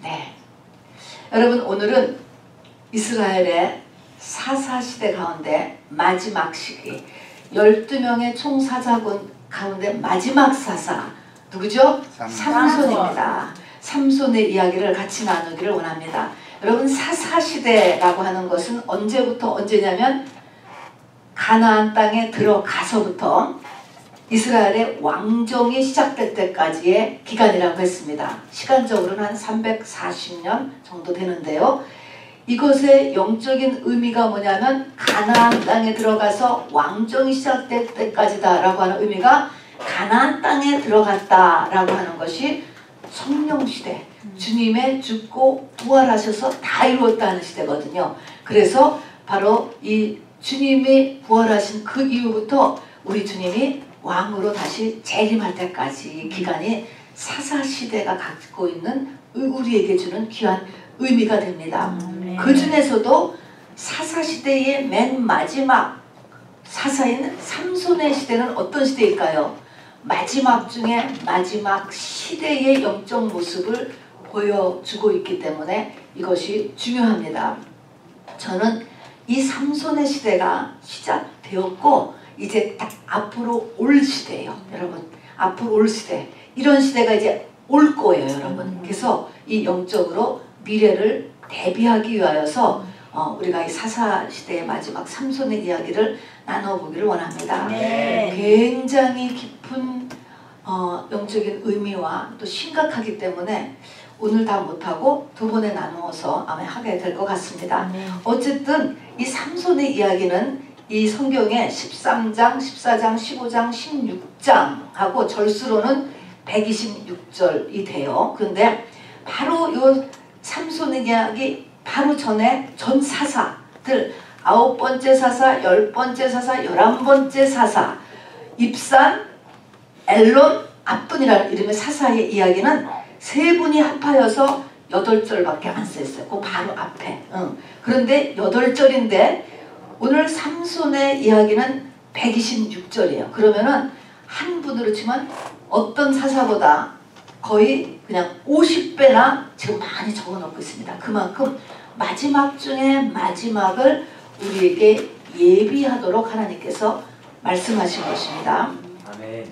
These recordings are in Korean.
네, 여러분 오늘은 이스라엘의 사사시대 가운데 마지막 시기 12명의 총사자군 가운데 마지막 사사 누구죠? 삼손입니다. 삼손의 이야기를 같이 나누기를 원합니다. 여러분 사사시대라고 하는 것은 언제부터 언제냐면 가나안 땅에 들어가서부터 이스라엘의 왕정이 시작될 때까지의 기간이라고 했습니다. 시간적으로는 한 340년 정도 되는데요. 이것의 영적인 의미가 뭐냐면 가나안 땅에 들어가서 왕정이 시작될 때까지다 라고 하는 의미가 가나안 땅에 들어갔다 라고 하는 것이 성령시대, 주님의 죽고 부활하셔서 다 이루었다는 시대거든요. 그래서 바로 이 주님이 부활하신 그 이후부터 우리 주님이 왕으로 다시 재림할 때까지 기간이 사사시대가 갖고 있는 우리에게 주는 귀한 의미가 됩니다. 그 중에서도 사사시대의 맨 마지막 사사인 삼손의 시대는 어떤 시대일까요? 마지막 중에 마지막 시대의 영적 모습을 보여주고 있기 때문에 이것이 중요합니다. 저는 이 삼손의 시대가 시작되었고 이제 딱 앞으로 올 시대예요. 여러분 앞으로 올 시대, 이런 시대가 이제 올 거예요. 여러분 그래서 이 영적으로 미래를 대비하기 위하여서 우리가 이 사사시대의 마지막 삼손의 이야기를 나눠보기를 원합니다. 굉장히 깊은 영적인 의미와 또 심각하기 때문에 오늘 다 못하고 두 번에 나누어서 아마 하게 될 것 같습니다. 어쨌든 이 삼손의 이야기는 이 성경에 13장, 14장, 15장, 16장하고 절수로는 126절이 돼요. 그런데 바로 이 삼손의 이야기 바로 전에 전 사사들 9번째 사사, 10번째 사사, 11번째 사사 입산, 엘론, 압돈이라는 이름의 사사의 이야기는 세 분이 합하여서 8절밖에 안 써있어요. 그 바로 앞에. 그런데 8절인데 오늘 삼손의 이야기는 126절이에요. 그러면은 한 분으로 치면 어떤 사사보다 거의 그냥 50배나 지금 많이 적어놓고 있습니다. 그만큼 마지막 중에 마지막을 우리에게 예비하도록 하나님께서 말씀하신 것입니다.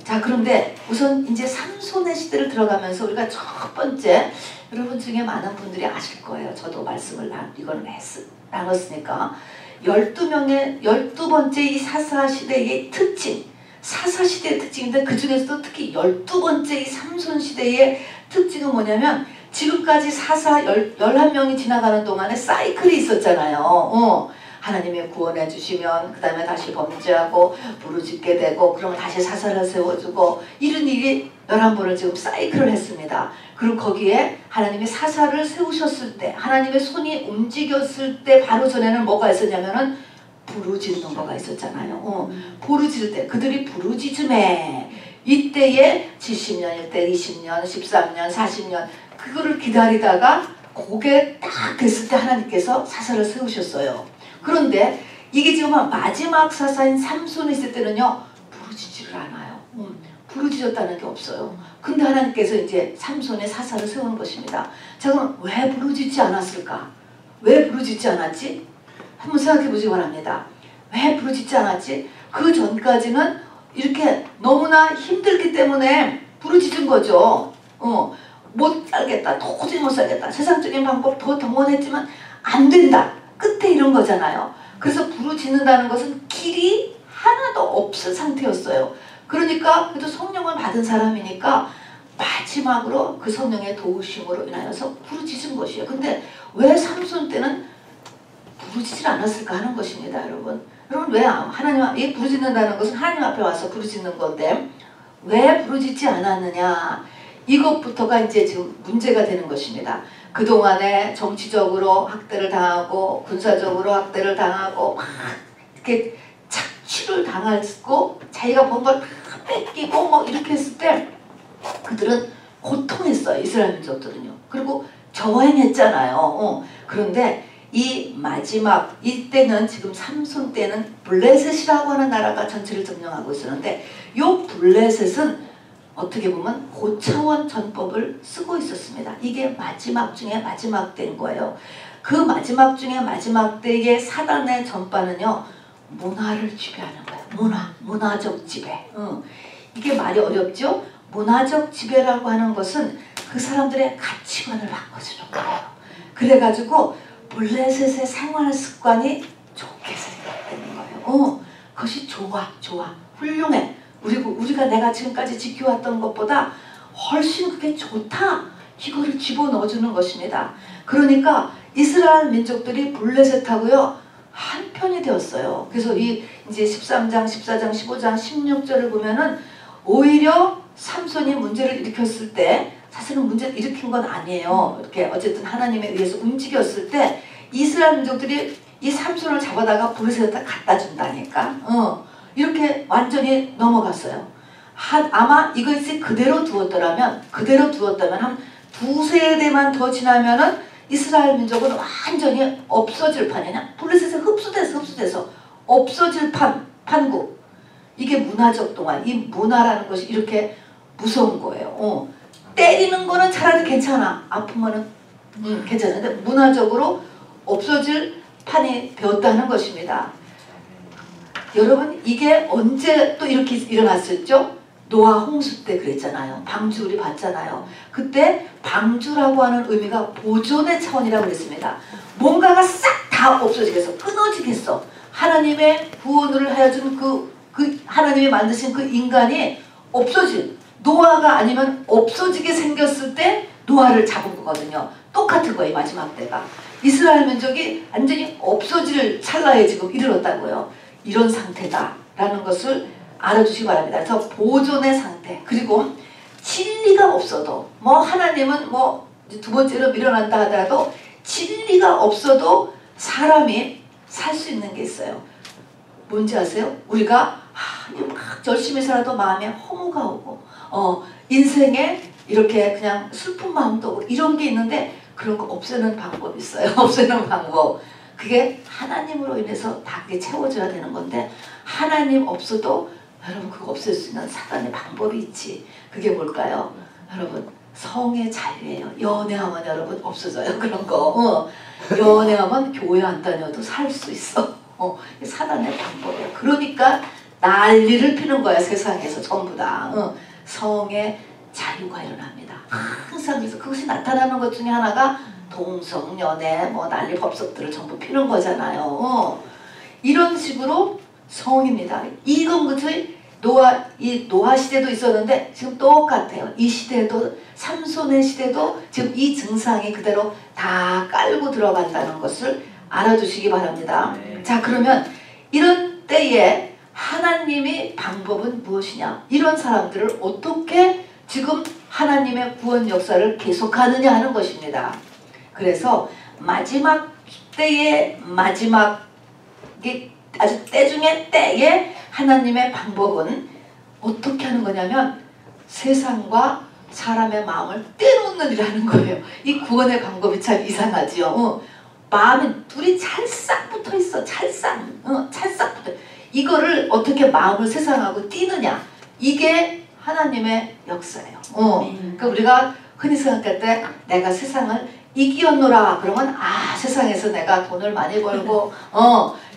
자, 그런데 우선 이제 삼손의 시대를 들어가면서 우리가 첫 번째, 여러분 중에 많은 분들이 아실 거예요. 저도 말씀을 이거는 나눴으니까 12번째 이 사사시대의 특징, 사사시대의 특징인데 그 중에서도 특히 12번째 이 삼손시대의 특징은 뭐냐면 지금까지 사사 11명이 지나가는 동안에 사이클이 있었잖아요. 하나님이 구원해 주시면 그 다음에 다시 범죄하고 부르짖게 되고 그러면 다시 사사를 세워주고 이런 일이 11번을 지금 사이클을 했습니다. 그리고 거기에 하나님이 사사를 세우셨을 때 하나님의 손이 움직였을 때 바로 전에는 뭐가 있었냐면은 부르짖는 거가 있었잖아요. 부르짖을 때 그들이 부르짖음에 이때에 70년, 1대 20년, 13년, 40년 그거를 기다리다가 그게 딱 됐을 때 하나님께서 사사를 세우셨어요. 그런데 이게 지금 마지막 사사인 삼손이 있을 때는요 부르짖지를 않아요. 부르짖었다는 게 없어요. 근데 하나님께서 이제 삼손의 사사를 세우는 것입니다. 자, 그럼 왜 부르짖지 않았을까? 왜 부르짖지 않았지? 한번 생각해 보시기 바랍니다. 왜 부르짖지 않았지? 그 전까지는 이렇게 너무나 힘들기 때문에 부르짖은 거죠. 못 살겠다. 도저히 못 살겠다. 세상적인 방법 더 동원했지만 안 된다. 끝에 이런 거잖아요. 그래서 부르짖는다는 것은 길이 하나도 없은 상태였어요. 그러니까 그래도 성령을 받은 사람이니까 마지막으로 그 성령의 도우심으로 인하여서 부르짖은 것이에요. 근데 왜 삼손 때는 부르짖질 않았을까 하는 것입니다. 여러분 왜 하나님 이 부르짖는다는 것은 하나님 앞에 와서 부르짖는 건데 왜 부르짖지 않았느냐, 이것부터가 이제 지금 문제가 되는 것입니다. 그동안에 정치적으로 학대를 당하고 군사적으로 학대를 당하고 막 이렇게 착취를 당하고 자기가 본 걸 뺏기고 뭐 이렇게 했을 때 그들은 고통했어요. 이스라엘 민족들은요. 그리고 저행했잖아요. 그런데 이 마지막 이때는 지금 삼손 때는 블레셋이라고 하는 나라가 전체를 점령하고 있었는데 이 블레셋은 어떻게 보면 고차원 전법을 쓰고 있었습니다. 이게 마지막 중에 마지막 때인 거예요. 그 마지막 중에 마지막 때의 사단의 전파는요, 문화를 지배하는 거예요. 문화적 지배. 이게 말이 어렵죠? 문화적 지배라고 하는 것은 그 사람들의 가치관을 바꿔주는 거예요. 그래가지고 블레셋의 생활 습관이 좋게 생각되는 거예요. 그것이 좋아, 훌륭해. 그리고 우리가 내가 지금까지 지켜왔던 것보다 훨씬 그게 좋다. 이거를 집어넣어주는 것입니다. 그러니까 이스라엘 민족들이 블레셋하고요, 한편이 되었어요. 그래서 이제 13장, 14장, 15장, 16절을 보면은 오히려 삼손이 문제를 일으켰을 때, 사실은 문제를 일으킨 건 아니에요. 이렇게 어쨌든 하나님에 의해서 움직였을 때 이스라엘 민족들이 이 삼손을 잡아다가 블레셋에다 갖다 준다니까. 이렇게 완전히 넘어갔어요. 아마 이것이 그대로 두었다면 한 두세 대만 더 지나면은 이스라엘 민족은 완전히 없어질 판이냐? 블레셋에 흡수돼서 없어질 판국. 이게 문화적 동안, 이 문화라는 것이 이렇게 무서운 거예요. 때리는 거는 차라리 괜찮아. 아프면은 괜찮은데 문화적으로 없어질 판이 되었다는 것입니다. 여러분, 이게 언제 또 이렇게 일어났었죠? 노아 홍수 때 그랬잖아요. 방주 우리 봤잖아요. 그때 방주라고 하는 의미가 보존의 차원이라고 그랬습니다. 뭔가가 싹 다 없어지겠어. 끊어지겠어. 하나님의 구원을 하여준 그 하나님이 만드신 그 인간이 없어진, 노아가 아니면 없어지게 생겼을 때 노아를 잡은 거거든요. 똑같은 거예요. 마지막 때가. 이스라엘 민족이 완전히 없어질 찰나에 지금 이르렀다고요. 이런 상태다라는 것을 알아주시기 바랍니다. 그래서 보존의 상태, 그리고 진리가 없어도, 하나님은 두 번째로 밀어난다 하더라도 진리가 없어도 사람이 살 수 있는 게 있어요. 뭔지 아세요? 우리가 막 열심히 살아도 마음에 허무가 오고, 인생에 이렇게 그냥 슬픈 마음도 오고 이런 게 있는데, 그런 거 없애는 방법이 있어요. 없애는 방법. 그게 하나님으로 인해서 다 그게 채워져야 되는 건데, 하나님 없어도 여러분 그거 없앨 수 있는 사단의 방법이 있지. 그게 뭘까요? 여러분, 성의 자유예요. 연애하면 여러분 없어져요. 그런 거. 연애하면 교회 안 다녀도 살 수 있어. 사단의 방법이에요. 그러니까 난리를 피는 거야. 세상에서 전부 다. 성의 자유가 일어납니다. 항상. 그래서 그것이 나타나는 것 중에 하나가 동성연애, 난리 법석들을 전부 피는 거잖아요. 이런 식으로 성입니다. 이건 그치? 노아 시대도 있었는데 지금 똑같아요. 이 시대도, 삼손의 시대도 지금 이 증상이 그대로 다 깔고 들어간다는 것을 알아두시기 바랍니다. 자, 그러면 이런 때에 하나님의 방법은 무엇이냐? 이런 사람들을 어떻게 지금 하나님의 구원 역사를 계속하느냐 하는 것입니다. 그래서 마지막 때의 마지막이 아주 때 중에 때에 하나님의 방법은 어떻게 하는 거냐면 세상과 사람의 마음을 떼놓는 일을 하는 거예요. 이 구원의 방법이 참 이상하지요. 마음이 둘이 찰싹 붙어 있어. 찰싹 붙어. 이거를 어떻게 마음을 세상하고 띄느냐. 이게 하나님의 역사예요. 그러니까 우리가 흔히 생각할 때 내가 세상을 이기었노라 그러면 세상에서 내가 돈을 많이 벌고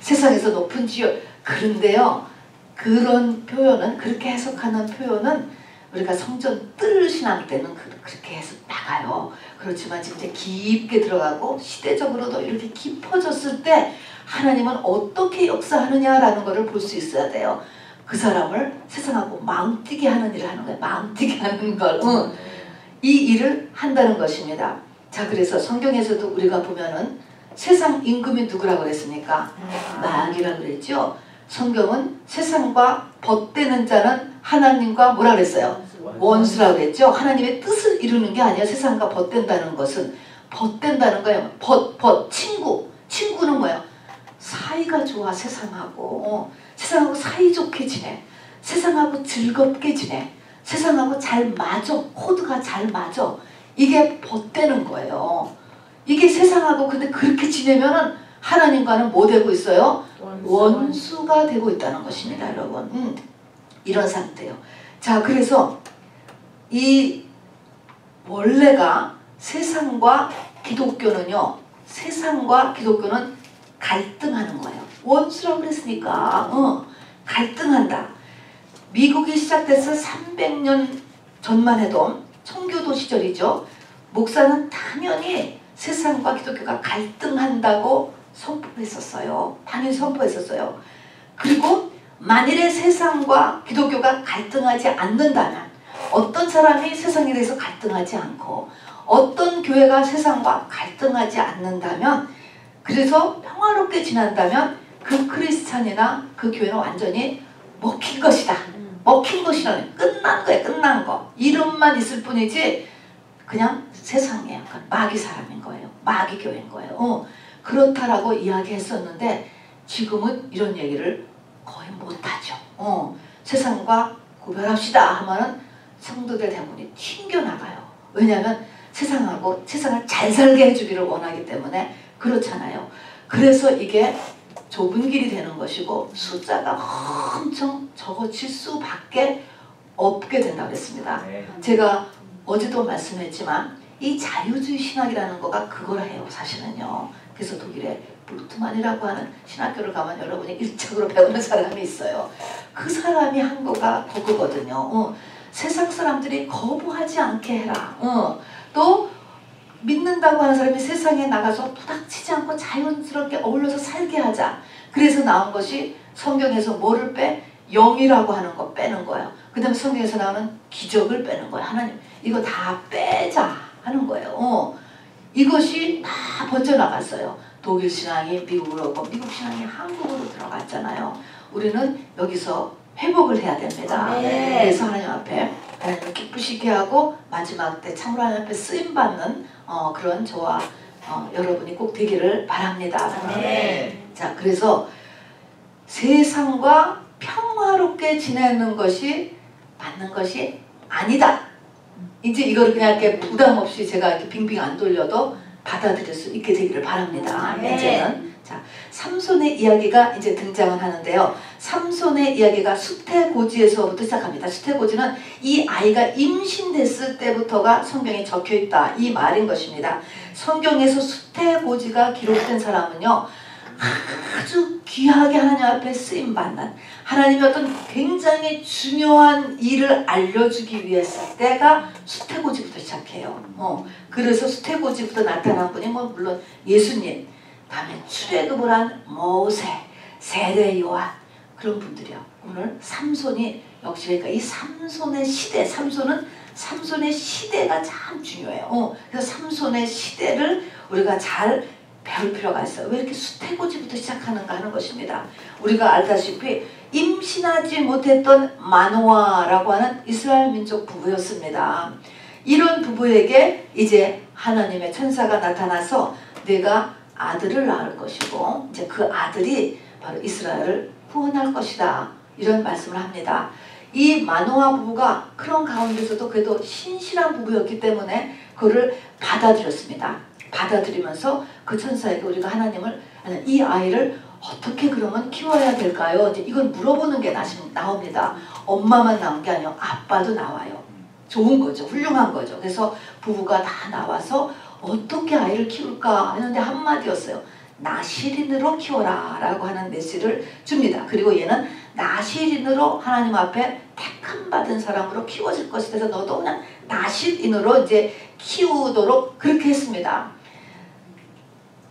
세상에서 높은 지위. 그런데요, 그런 표현은, 그렇게 해석하는 표현은 우리가 성전 뜰 신앙 때는 그렇게 해서 나가요. 그렇지만 지금 이제 깊게 들어가고 시대적으로도 이렇게 깊어졌을 때 하나님은 어떻게 역사하느냐라는 것을 볼 수 있어야 돼요. 그 사람을 세상하고 마음뛰게 하는 일을 하는 거예요. 마음뛰게 하는 걸. 이 일을 한다는 것입니다. 자, 그래서 성경에서도 우리가 보면은 세상 임금이 누구라고 그랬습니까? 마귀라고 그랬죠. 성경은 세상과 벗되는 자는 하나님과 뭐라 그랬어요? 원수라고 그랬죠. 하나님의 뜻을 이루는 게 아니에요. 세상과 벗된다는 것은. 벗된다는 거예요. 친구는 뭐예요? 사이가 좋아. 세상하고 세상하고 사이좋게 지내. 세상하고 즐겁게 지내. 세상하고 잘 맞아. 코드가 잘 맞아. 이게 벗되는 거예요. 이게 세상하고 근데 그렇게 지내면은 하나님과는 뭐 되고 있어요? 원수가 되고 있다는 것입니다, 여러분. 이런 상태예요. 자, 그래서 이 원래가 세상과 기독교는요, 세상과 기독교는 갈등하는 거예요. 원수라고 그랬으니까 갈등한다. 미국이 시작돼서 300년 전만 해도 청교도 시절이죠. 목사는 당연히 세상과 기독교가 갈등한다고 선포했었어요. 당연히 선포했었어요. 그리고 만일에 세상과 기독교가 갈등하지 않는다면, 어떤 사람이 세상에 대해서 갈등하지 않고 어떤 교회가 세상과 갈등하지 않는다면, 그래서 평화롭게 지낸다면 그 크리스찬이나 그 교회는 완전히 먹힌 것이다. 먹힌 것이라는, 끝난 거예요. 끝난 거. 이름만 있을 뿐이지 그냥 세상에 약간 마귀 사람인 거예요. 마귀 교회인 거예요. 그렇다라고 이야기했었는데 지금은 이런 얘기를 거의 못하죠. 세상과 구별합시다 하면은 성도들 대부분이 튕겨나가요. 왜냐하면 세상을 잘 살게 해주기를 원하기 때문에 그렇잖아요. 그래서 이게 좁은 길이 되는 것이고 숫자가 엄청 적어질 수밖에 없게 된다고 했습니다. 제가 어제도 말씀했지만 이 자유주의 신학이라는 거가 그걸 해요. 사실은요. 그래서 독일에 불트만이라고 하는 신학교를 가면 여러분이 일적으로 배우는 사람이 있어요. 그 사람이 한 거가 그거거든요. 세상 사람들이 거부하지 않게 해라. 또 믿는다고 하는 사람이 세상에 나가서 부닥치지 않고 자연스럽게 어울려서 살게 하자. 그래서 나온 것이 성경에서 뭐를 빼? 영이라고 하는 거 빼는 거예요. 그 다음에 성경에서 나오는 기적을 빼는 거예요. 하나님 이거 다 빼자 하는 거예요. 이것이 다 번져나갔어요. 독일 신앙이 미국으로 오고 미국 신앙이 한국으로 들어갔잖아요. 우리는 여기서 회복을 해야 됩니다. 그래서 하나님 앞에 하나님을 기쁘시게 하고 마지막 때 참으로 하나님 앞에 쓰임받는 그런 저와 여러분이 꼭 되기를 바랍니다. 자, 그래서 세상과 평화롭게 지내는 것이 맞는 것이 아니다. 이제 이걸 그냥 이렇게 부담 없이 제가 이렇게 빙빙 안 돌려도 받아들일 수 있게 되기를 바랍니다. 이제는 자, 삼손의 이야기가 이제 등장을 하는데요. 삼손의 이야기가 수태고지에서부터 시작합니다. 수태고지는 이 아이가 임신됐을 때부터가 성경에 적혀 있다 이 말인 것입니다. 성경에서 수태고지가 기록된 사람은요, 아주 귀하게 하나님 앞에 쓰임받는, 하나님의 어떤 굉장히 중요한 일을 알려주기 위해서 때가 수태고지부터 시작해요. 그래서 수태고지부터 나타난 분이 물론 예수님, 다음에 출애굽을 한 모세, 세례 요한, 그런 분들이요. 오늘 삼손이 역시, 그러니까 이 삼손의 시대, 삼손의 시대가 참 중요해요. 그래서 삼손의 시대를 우리가 잘 배울 필요가 있어요. 왜 이렇게 수태고지부터 시작하는가 하는 것입니다. 우리가 알다시피 임신하지 못했던 마노아라고 하는 이스라엘 민족 부부였습니다. 이런 부부에게 이제 하나님의 천사가 나타나서 내가 아들을 낳을 것이고 이제 그 아들이 바로 이스라엘을 구원할 것이다. 이런 말씀을 합니다. 이 마노아 부부가 그런 가운데서도 그래도 신실한 부부였기 때문에 그거를 받아들였습니다. 받아들이면서 그 천사에게 우리가 하나님을, 이 아이를 어떻게 그러면 키워야 될까요? 이제 이걸 물어보는 게 나옵니다. 엄마만 나온 게 아니고 아빠도 나와요. 좋은 거죠. 훌륭한 거죠. 그래서 부부가 다 나와서 어떻게 아이를 키울까 하는데 한마디였어요. 나시린으로 키워라 라고 하는 메시지를 줍니다. 그리고 얘는 나시린으로 하나님 앞에 택함 받은 사람으로 키워질 것이다. 그래서 너도 그냥 나시린으로 이제 키우도록 그렇게 했습니다.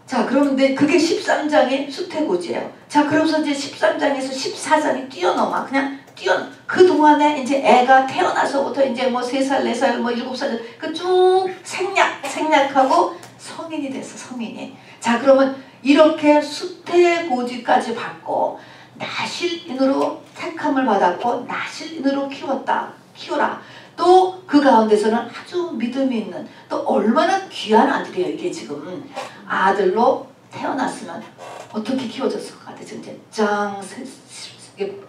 자, 그런데 그게 13장의 수태고지예요. 자, 그러면서 이제 13장에서 14장이 뛰어넘어. 그냥 그 동안에 이제 애가 태어나서부터 이제 뭐 3살, 4살, 뭐 7살, 그 쭉 생략하고 성인이 됐어, 성인이. 자, 그러면 이렇게 수태고지까지 받고 나실인으로 택함을 받았고 나실인으로 키워라. 또 그 가운데서는 아주 믿음이 있는, 또 얼마나 귀한 아들이에요. 이게 지금 아들로 태어났으면 어떻게 키워졌을 것 같아요. 이제 짱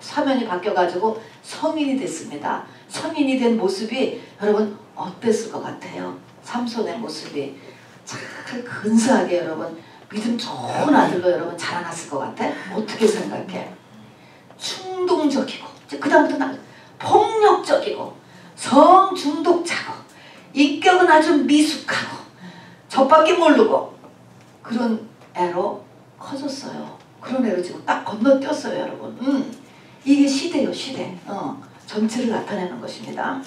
사면이 바뀌어가지고 성인이 됐습니다. 성인이 된 모습이 여러분 어땠을 것 같아요? 삼손의 모습이 참 근사하게 여러분 믿음 좋은 아들로 여러분 자라났을 것 같아? 어떻게 생각해? 충동적이고 그 다음부터 폭력적이고 성중독자고 인격은 아주 미숙하고 저밖에 모르고 그런 애로 커졌어요. 그런 애로 지금 딱 건너뛰었어요, 여러분. 이게 시대요, 시대. 전체를 나타내는 것입니다.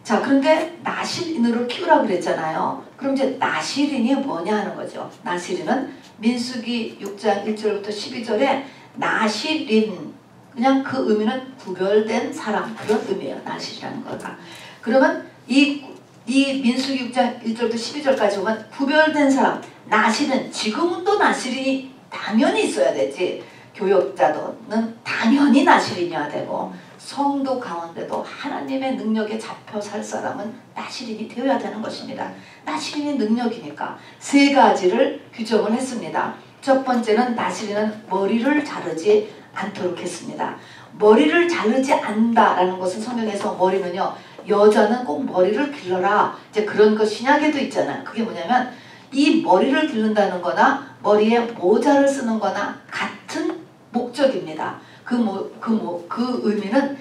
자, 그런데 나실인으로 키우라 그랬잖아요. 그럼 이제 나실인이 뭐냐 하는 거죠. 나실인은 민수기 6장 1절부터 12절에 나실인, 그냥 그 의미는 구별된 사람, 그런 의미예요. 나실이라는 거가. 그러면 이 민수기 6장 1절부터 12절까지 보면 구별된 사람, 나실은 지금도 나실이 당연히 있어야 되지. 교역자도는 당연히 나실인이어야 되고 성도 가운데도 하나님의 능력에 잡혀 살 사람은 나실인이 되어야 되는 것입니다. 나실인이 능력이니까 세 가지를 규정을 했습니다. 첫 번째는 나실인은 머리를 자르지 않도록 했습니다. 머리를 자르지 않는다라는 것은 성경에서 머리는요, 여자는 꼭 머리를 길러라, 이제 그런 것 신약에도 있잖아요. 그게 뭐냐면 이 머리를 기른다는 거나 머리에 모자를 쓰는 거나 같은 목적입니다. 그 의미는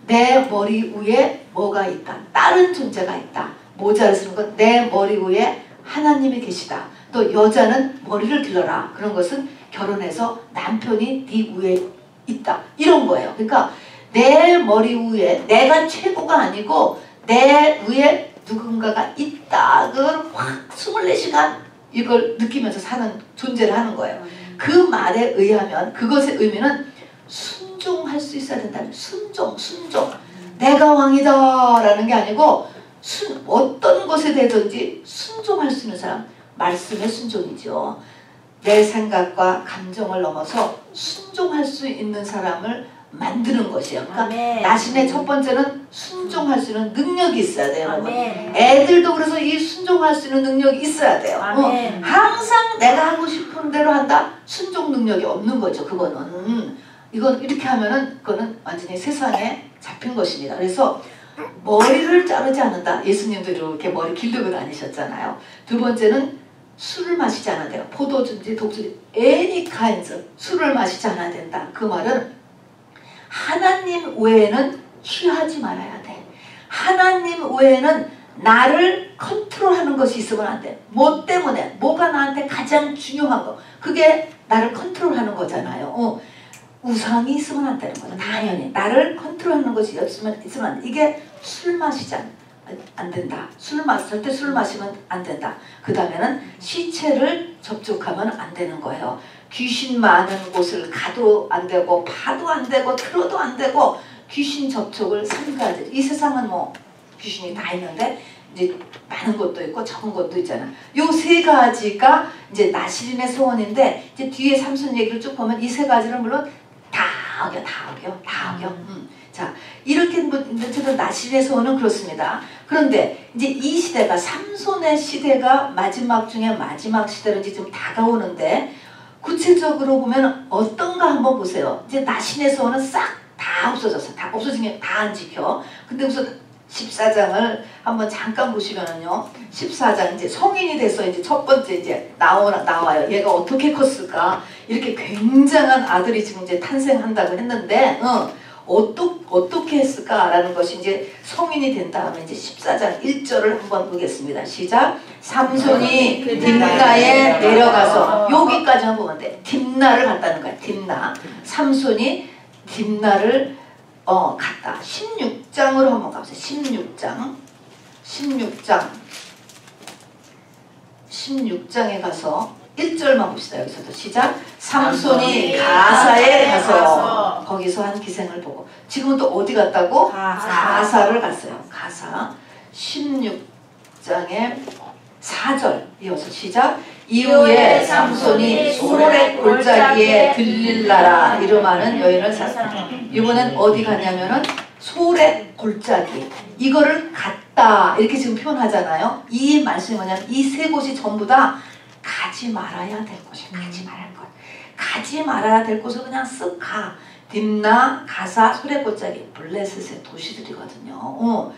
내 머리 위에 뭐가 있다. 다른 존재가 있다. 모자를 쓰는 건 내 머리 위에 하나님이 계시다. 또 여자는 머리를 길러라. 그런 것은 결혼해서 남편이 네 위에 있다. 이런 거예요. 그러니까 내 머리 위에 내가 최고가 아니고 내 위에 누군가가 있다. 그걸 확 24시간 이걸 느끼면서 사는 존재를 하는 거예요. 그 말에 의하면 그것의 의미는 순종할 수 있어야 된다는, 순종. 내가 왕이다 라는 게 아니고 어떤 것에 대해서든지 순종할 수 있는 사람, 말씀의 순종이죠. 내 생각과 감정을 넘어서 순종할 수 있는 사람을 만드는 것이에요. 그러니까 나신의 첫 번째는 순종할 수 있는 능력이 있어야 돼요. 애들도 그래서 이 순종할 수 있는 능력이 있어야 돼요. 항상 내가 하고 싶은 대로 한다? 순종 능력이 없는 거죠. 그거는. 이건 이렇게 하면은 그거는 완전히 세상에 잡힌 것입니다. 그래서 머리를 자르지 않는다. 예수님도 이렇게 머리 길르고 다니셨잖아요. 두 번째는 술을 마시지 않아야 돼요. 포도주인지 독주인지 any kinds 술을 마시지 않아야 된다. 그 말은 하나님 외에는 취하지 말아야 돼. 하나님 외에는 나를 컨트롤하는 것이 있으면 안 돼. 뭐 때문에? 뭐가 나한테 가장 중요한 거. 그게 나를 컨트롤하는 거잖아요. 우상이 있으면 안 되는 거죠. 당연히. 나를 컨트롤하는 것이 있으면 안 돼. 이게 술 마시지 안 된다. 절대 술 마시면 안 된다. 그 다음에는 시체를 접촉하면 안 되는 거예요. 귀신 많은 곳을 가도 안 되고 파도 안 되고 틀어도 안 되고 귀신 접촉을 삼가야지. 이 세상은 뭐 귀신이 다 있는데 이제 많은 것도 있고 적은 것도 있잖아. 요 세 가지가 이제 나실인의 소원인데 이제 뒤에 삼손 얘기를 쭉 보면 이 세 가지는 물론 다 어겨. 자, 이렇게 저도 나실인의 소원은 그렇습니다. 그런데 이제 이 시대가 삼손의 시대가 마지막 중에 마지막 시대로 이제 좀 다가오는데 구체적으로 보면 어떤가 한번 보세요. 이제 나신의 소원은 싹 다 없어졌어. 다 없어진 게 다 안 지켜. 근데 우선 14장을 한번 잠깐 보시면은요. 14장 이제 성인이 돼서 이제 첫 번째 이제 나와요. 얘가 어떻게 컸을까? 이렇게 굉장한 아들이 지금 이제 탄생한다고 했는데, 어떻게 했을까라는 것이 이제 성인이 된 다음에 이제 14장 1절을 한번 보겠습니다. 시작. 삼손이 딥나에 내려가서 여기까지 한번 보면 돼. 딥나를 갔다는 거야. 딥나. 삼손이 딥나를 갔다. 16장으로 한번 가보세요. 16장에 가서 1절만 봅시다. 여기서도 시작. 삼손이 가사에 가서 거기서 한 기생을 보고 지금은 또 어디 갔다고? 가사를 갔어요. 가사 16장에 4절 이어서 시작. 이후에 삼손이 소래 골짜기에 들릴라라 이름하는 여인을 샀다. 이번엔 어디 갔냐면은 소래 골짜기 이거를 갔다 이렇게 지금 표현하잖아요. 이 말씀이 뭐냐면 이 세 곳이 전부 다 가지 말아야 될 곳이에요. 가지 말아야 될 곳. 가지 말아야 될 곳을 그냥 쓱 가. 딥나, 가사, 소래 골짜기 블레셋의 도시들이거든요.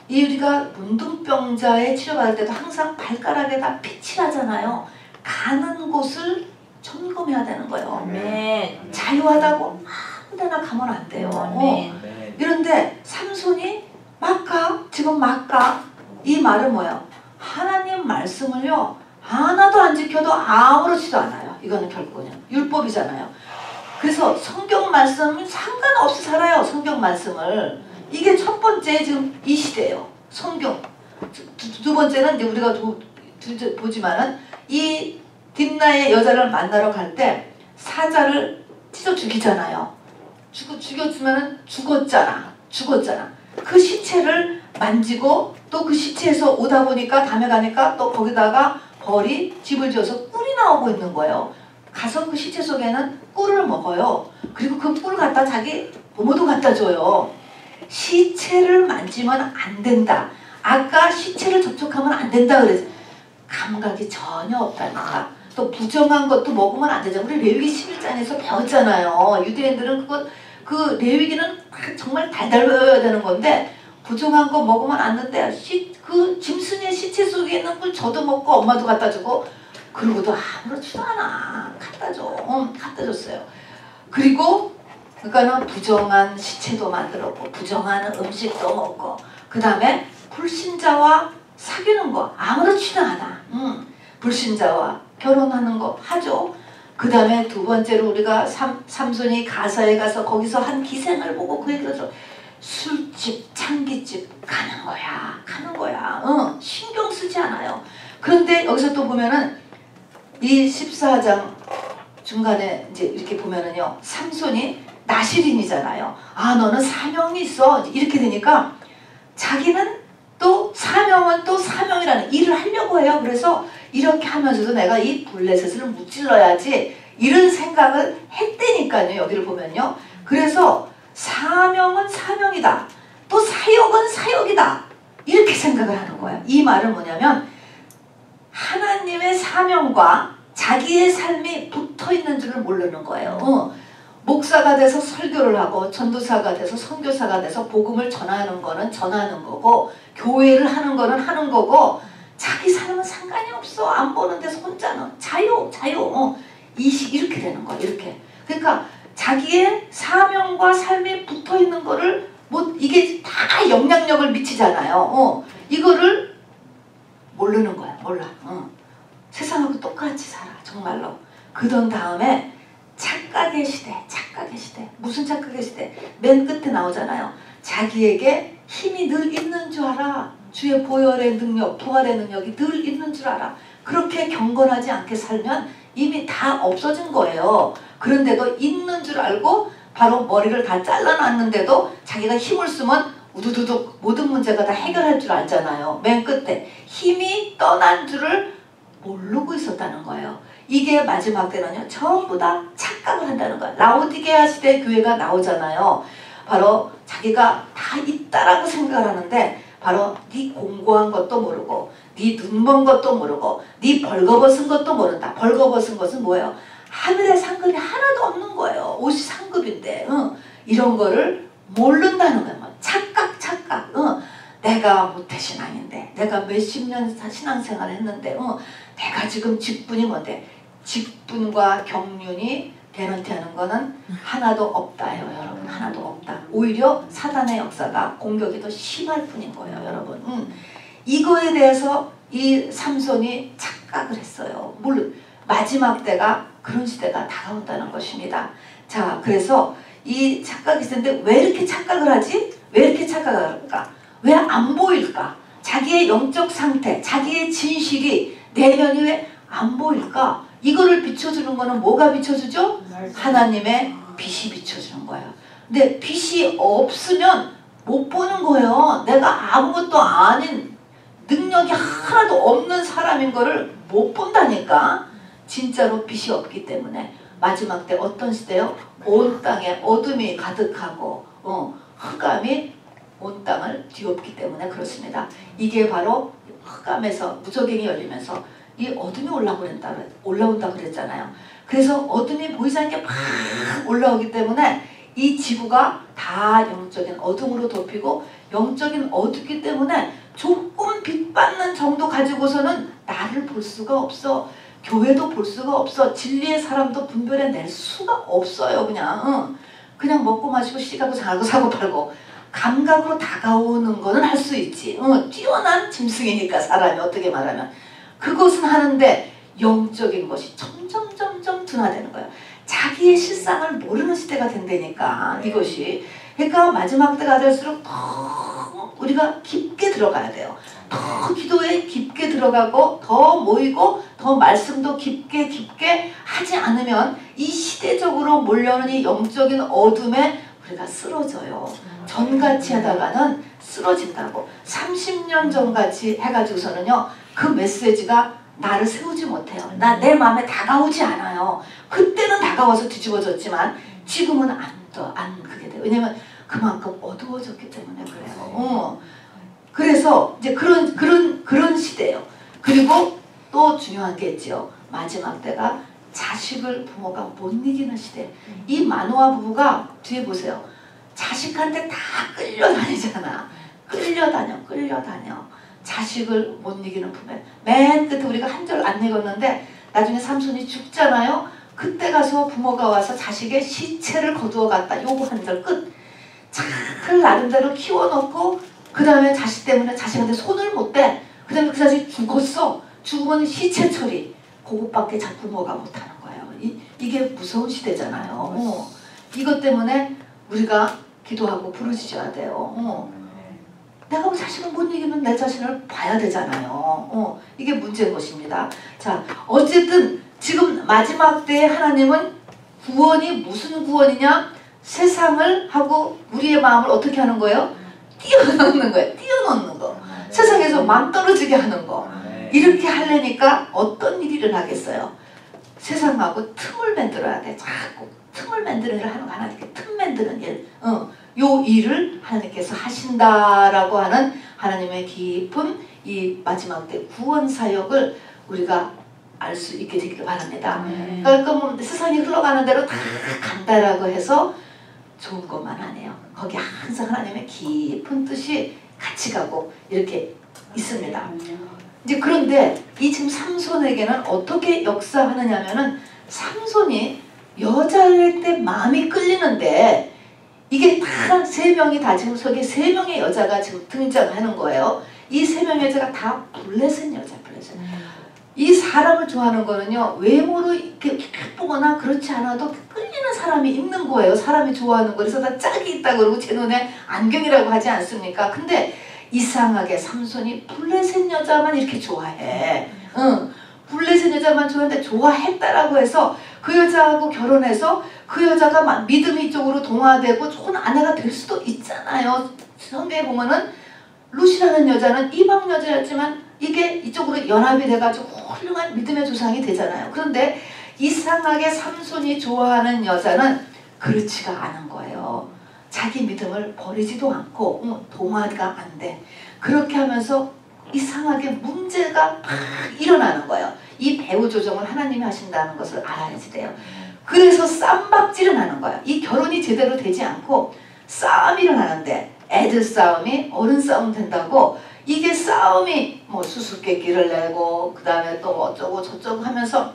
이 우리가 문둥병자에 치료받을 때도 항상 발가락에다 피칠하잖아요. 가는 곳을 점검해야 되는 거예요. 자유하다고 아무데나 가면 안 돼요. 이런데 삼손이 막 가? 지금 막 가? 이 말은 뭐예요? 하나님 말씀을요 하나도 안 지켜도 아무렇지도 않아요. 이거는 결국은 율법이잖아요. 그래서 성경 말씀은 상관없이 살아요. 성경 말씀을. 이게 첫 번째 지금 이 시대예요. 성경. 두 번째는 이제 우리가 보지만은 이 딥나의 여자를 만나러 갈 때 사자를 찢어 죽이잖아요. 죽였으면은 죽었잖아. 그 시체를 만지고 또 그 시체에서 오다 보니까 다음에 가니까 또 거기다가 벌이 집을 지어서 꿀이 나오고 있는 거예요. 가서 그 시체 속에는 꿀을 먹어요. 그리고 그 꿀 갖다 자기 부모도 갖다 줘요. 시체를 만지면 안 된다. 아까 시체를 접촉하면 안 된다 그랬어. 감각이 전혀 없다는 거야. 또 부정한 것도 먹으면 안 되잖아. 우리 레위기 11장에서 배웠잖아요. 유대인들은 그 레위기는 정말 달달 외워야 되는 건데 부정한 거 먹으면 안 된대. 그 짐승의 시체 속에 있는 걸 저도 먹고 엄마도 갖다 주고 그러고도 아무렇지도 않아. 갖다 줬어요. 그리고 그러니까는 부정한 시체도 만들었고 부정한 음식도 먹고 그 다음에 불신자와 사귀는 거 아무렇지도 않아. 불신자와 결혼하는 거 하죠. 그 다음에 두 번째로 우리가 삼손이 가사에 가서 거기서 한 기생을 보고 그 얘기를 하죠. 술집, 창기집 가는 거야. 신경 쓰지 않아요. 그런데 여기서 또 보면은 이 14장 중간에 이제 이렇게 보면은요. 삼손이 나실인이잖아요. 아 너는 사명이 있어. 이렇게 되니까 자기는 또 사명은 또 사명이라는 일을 하려고 해요. 그래서 이렇게 하면서도 내가 이 블레셋을 무찔러야지 이런 생각을 했다니까요. 여기를 보면요. 그래서 사명은 사명이다. 또 사역은 사역이다. 이렇게 생각을 하는 거예요. 이 말은 뭐냐면 하나님의 사명과 자기의 삶이 붙어있는 줄을 모르는 거예요. 목사가 돼서 설교를 하고 전도사가 돼서 선교사가 돼서 복음을 전하는 거는 전하는 거고 교회를 하는 거는 하는 거고 자기 삶은 상관이 없어. 안 보는 데서 혼자는 자유 이렇게 되는 거야. 이렇게. 그러니까 자기의 사명과 삶이 붙어있는 거를 이게 다 영향력을 미치잖아요. 이거를 모르는 거야. 몰라. 세상하고 똑같이 살아. 정말로. 그런 다음에 착각의 시대. 무슨 착각의 시대? 맨 끝에 나오잖아요. 자기에게 힘이 늘 있는 줄 알아. 주의 보혈의 능력, 부활의 능력이 늘 있는 줄 알아. 그렇게 경건하지 않게 살면 이미 다 없어진 거예요. 그런데도 있는 줄 알고 바로 머리를 다 잘라놨는데도 자기가 힘을 쓰면 우두두둑 모든 문제가 다 해결할 줄 알잖아요. 맨 끝에 힘이 떠난 줄을 모르고 있었다는 거예요. 이게 마지막 때는요. 전부 다 착각을 한다는 거예요. 라오디게아 시대 교회가 나오잖아요. 바로 자기가 다 있다라고 생각을 하는데 바로 네 공고한 것도 모르고 네 눈먼 것도 모르고 네 벌거벗은 것도 모른다. 벌거벗은 것은 뭐예요? 하늘에 상급이 하나도 없는 거예요. 옷이 상급인데 이런 거를 모른다는 거예요. 착각. 내가 모태신앙인데 내가 몇십 년 신앙생활을 했는데 내가 지금 직분이 뭔데 직분과 경륜이 대넌티하는 거는 하나도 없다요. 여러분 하나도 없다. 오히려 사단의 역사가 공격이 더 심할 뿐인 거예요. 여러분 이거에 대해서 이 삼손이 착각을 했어요. 물론 마지막 때가 그런 시대가 다가온다는 것입니다. 자 그래서 이 착각이 있었는데 왜 이렇게 착각을 하지? 왜 이렇게 착각을 할까? 왜 안 보일까? 자기의 영적 상태, 자기의 진실이 내면이 왜 안 보일까? 이거를 비춰주는 거는 뭐가 비춰주죠? 하나님의 빛이 비춰주는 거예요. 근데 빛이 없으면 못 보는 거예요. 내가 아무것도 아닌 능력이 하나도 없는 사람인 거를 못 본다니까. 진짜로 빛이 없기 때문에 마지막 때 어떤 시대요? 온 땅에 어둠이 가득하고 흑암이 온 땅을 뒤엎기 때문에 그렇습니다. 이게 바로 흑암에서 무저갱이 열리면서 이 어둠이 올라온다 그랬잖아요. 그래서 어둠이 보이지 않게 막 올라오기 때문에 이 지구가 다 영적인 어둠으로 덮이고 영적인 어둡기 때문에 조금 빛받는 정도 가지고서는 나를 볼 수가 없어. 교회도 볼 수가 없어. 진리의 사람도 분별해낼 수가 없어요. 그냥 먹고 마시고 시가고 장하고 사고 팔고 감각으로 다가오는 거는 할 수 있지. 뛰어난 짐승이니까 사람이 어떻게 말하면. 그것은 하는데 영적인 것이 점점 둔화되는 거예요. 자기의 실상을 모르는 시대가 된다니까 이것이. 그러니까 마지막 때가 될수록 더 우리가 깊게 들어가야 돼요. 더 기도에 깊게 들어가고 더 모이고 더 말씀도 깊게 하지 않으면 이 시대적으로 몰려오는 이 영적인 어둠에 우리가 쓰러져요. 전같이 하다가는 쓰러진다고. 30년 전같이 해가지고서는요 그 메시지가 나를 세우지 못해요. 내 마음에 다가오지 않아요. 그때는 다가와서 뒤집어졌지만 지금은 안 그게 돼요. 왜냐면 그만큼 어두워졌기 때문에 그래요. 그래서 이제 그런 시대예요. 그리고 또 중요한 게 있죠. 마지막 때가 자식을 부모가 못 이기는 시대. 이 마노아 부부가 뒤에 보세요. 자식한테 다 끌려다니잖아. 끌려다녀. 자식을 못 이기는 부모. 맨 끝에 우리가 한 절 안 읽었는데 나중에 삼손이 죽잖아요. 그때 가서 부모가 와서 자식의 시체를 거두어 갔다. 요거 한 절 끝. 잘 나름대로 키워놓고 그 다음에 자식 때문에 자식한테 손을 못 대. 그 다음에 그 자식이 죽었어. 죽으면 시체 처리. 그것밖에 부모가 못하는 거예요. 이게 무서운 시대잖아요. 이것 때문에 우리가 기도하고 부르짖어야 돼요. 내가 자식을 못 이기면 내 자신을 봐야 되잖아요. 이게 문제인 것입니다. 자, 어쨌든 지금 마지막 때에 하나님은 구원이 무슨 구원이냐? 세상을 하고 우리의 마음을 어떻게 하는 거예요? 뛰어넘는 거예요. 뛰어넘는 거. 세상에서 맘 떨어지게 하는 거. 이렇게 하려니까 어떤 일을 하겠어요? 세상하고 틈을 만들어야 돼. 자꾸 틈을 만드는 일을 하는 거 하나님께 틈 만드는 일. 요 일을 하나님께서 하신다라고 하는 하나님의 깊은 이 마지막 때 구원 사역을 우리가 알 수 있게 되길 바랍니다. 그러니까 뭐 세상이 흘러가는 대로 다 간다라고 해서 좋은 것만 아니에요. 거기 항상 하나님의 깊은 뜻이 같이 가고 이렇게 있습니다. 이제 그런데 이 지금 삼손에게는 어떻게 역사하느냐면은 삼손이 여자일 때 마음이 끌리는데 이게 다 세 명이 다 지금 속에 세 명의 여자가 지금 등장하는 거예요. 이 세 명의 여자가 다 블레셋 여자, 블레셋. 이 사람을 좋아하는 거는요 외모로 이렇게 예쁘거나 그렇지 않아도 끌리는 사람이 있는 거예요. 사람이 좋아하는 거. 그래서 다 짝이 있다 그러고 제 눈에 안경이라고 하지 않습니까? 근데 이상하게 삼손이 블레셋 여자만 이렇게 좋아해. 블레셋 여자만 좋아하는데 좋아했다라고 해서 그 여자하고 결혼해서 그 여자가 막 믿음이 쪽으로 동화되고 좋은 아내가 될 수도 있잖아요. 성경에 보면은 룻이라는 여자는 이방 여자였지만 이게 이쪽으로 연합이 돼가지고 훌륭한 믿음의 조상이 되잖아요. 그런데 이상하게 삼손이 좋아하는 여자는 그렇지가 않은 거예요. 자기 믿음을 버리지도 않고 동화가 안 돼. 그렇게 하면서 이상하게 문제가 막 일어나는 거예요. 이 배후 조정을 하나님이 하신다는 것을 알아야지 돼요. 그래서 쌈박질을 하는 거예요. 이 결혼이 제대로 되지 않고 싸움이 일어나는데 애들 싸움이 어른 싸움 된다고 이게 싸움이 뭐 수수께끼를 내고 그 다음에 또 어쩌고 저쩌고 하면서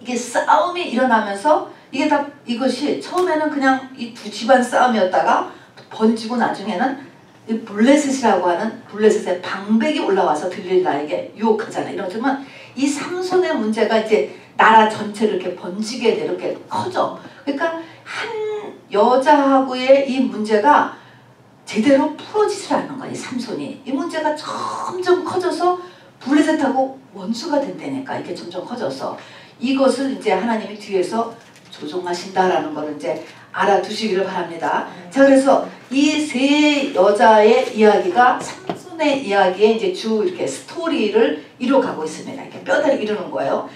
이게 싸움이 일어나면서 이게 다 이것이 처음에는 그냥 이 두 집안 싸움이었다가 번지고 나중에는 이 블레셋이라고 하는 블레셋의 방백이 올라와서 들릴라에게 유혹하잖아요. 이러지만 이 삼손의 문제가 이제 나라 전체를 이렇게 번지게 돼 이렇게 커져. 그러니까 한 여자하고의 이 문제가 제대로 풀어지질 않는 거야. 이 삼손이. 이 문제가 점점 커져서 블레셋하고 원수가 된다니까. 이게 점점 커져서 이것을 이제 하나님이 뒤에서 조종하신다라는 걸 이제 알아두시기를 바랍니다. 자, 그래서 이 세 여자의 이야기가 삼손의 이야기에 이제 주 이렇게 스토리를 이뤄가고 있습니다. 이렇게 뼈다귀 이루는 거예요.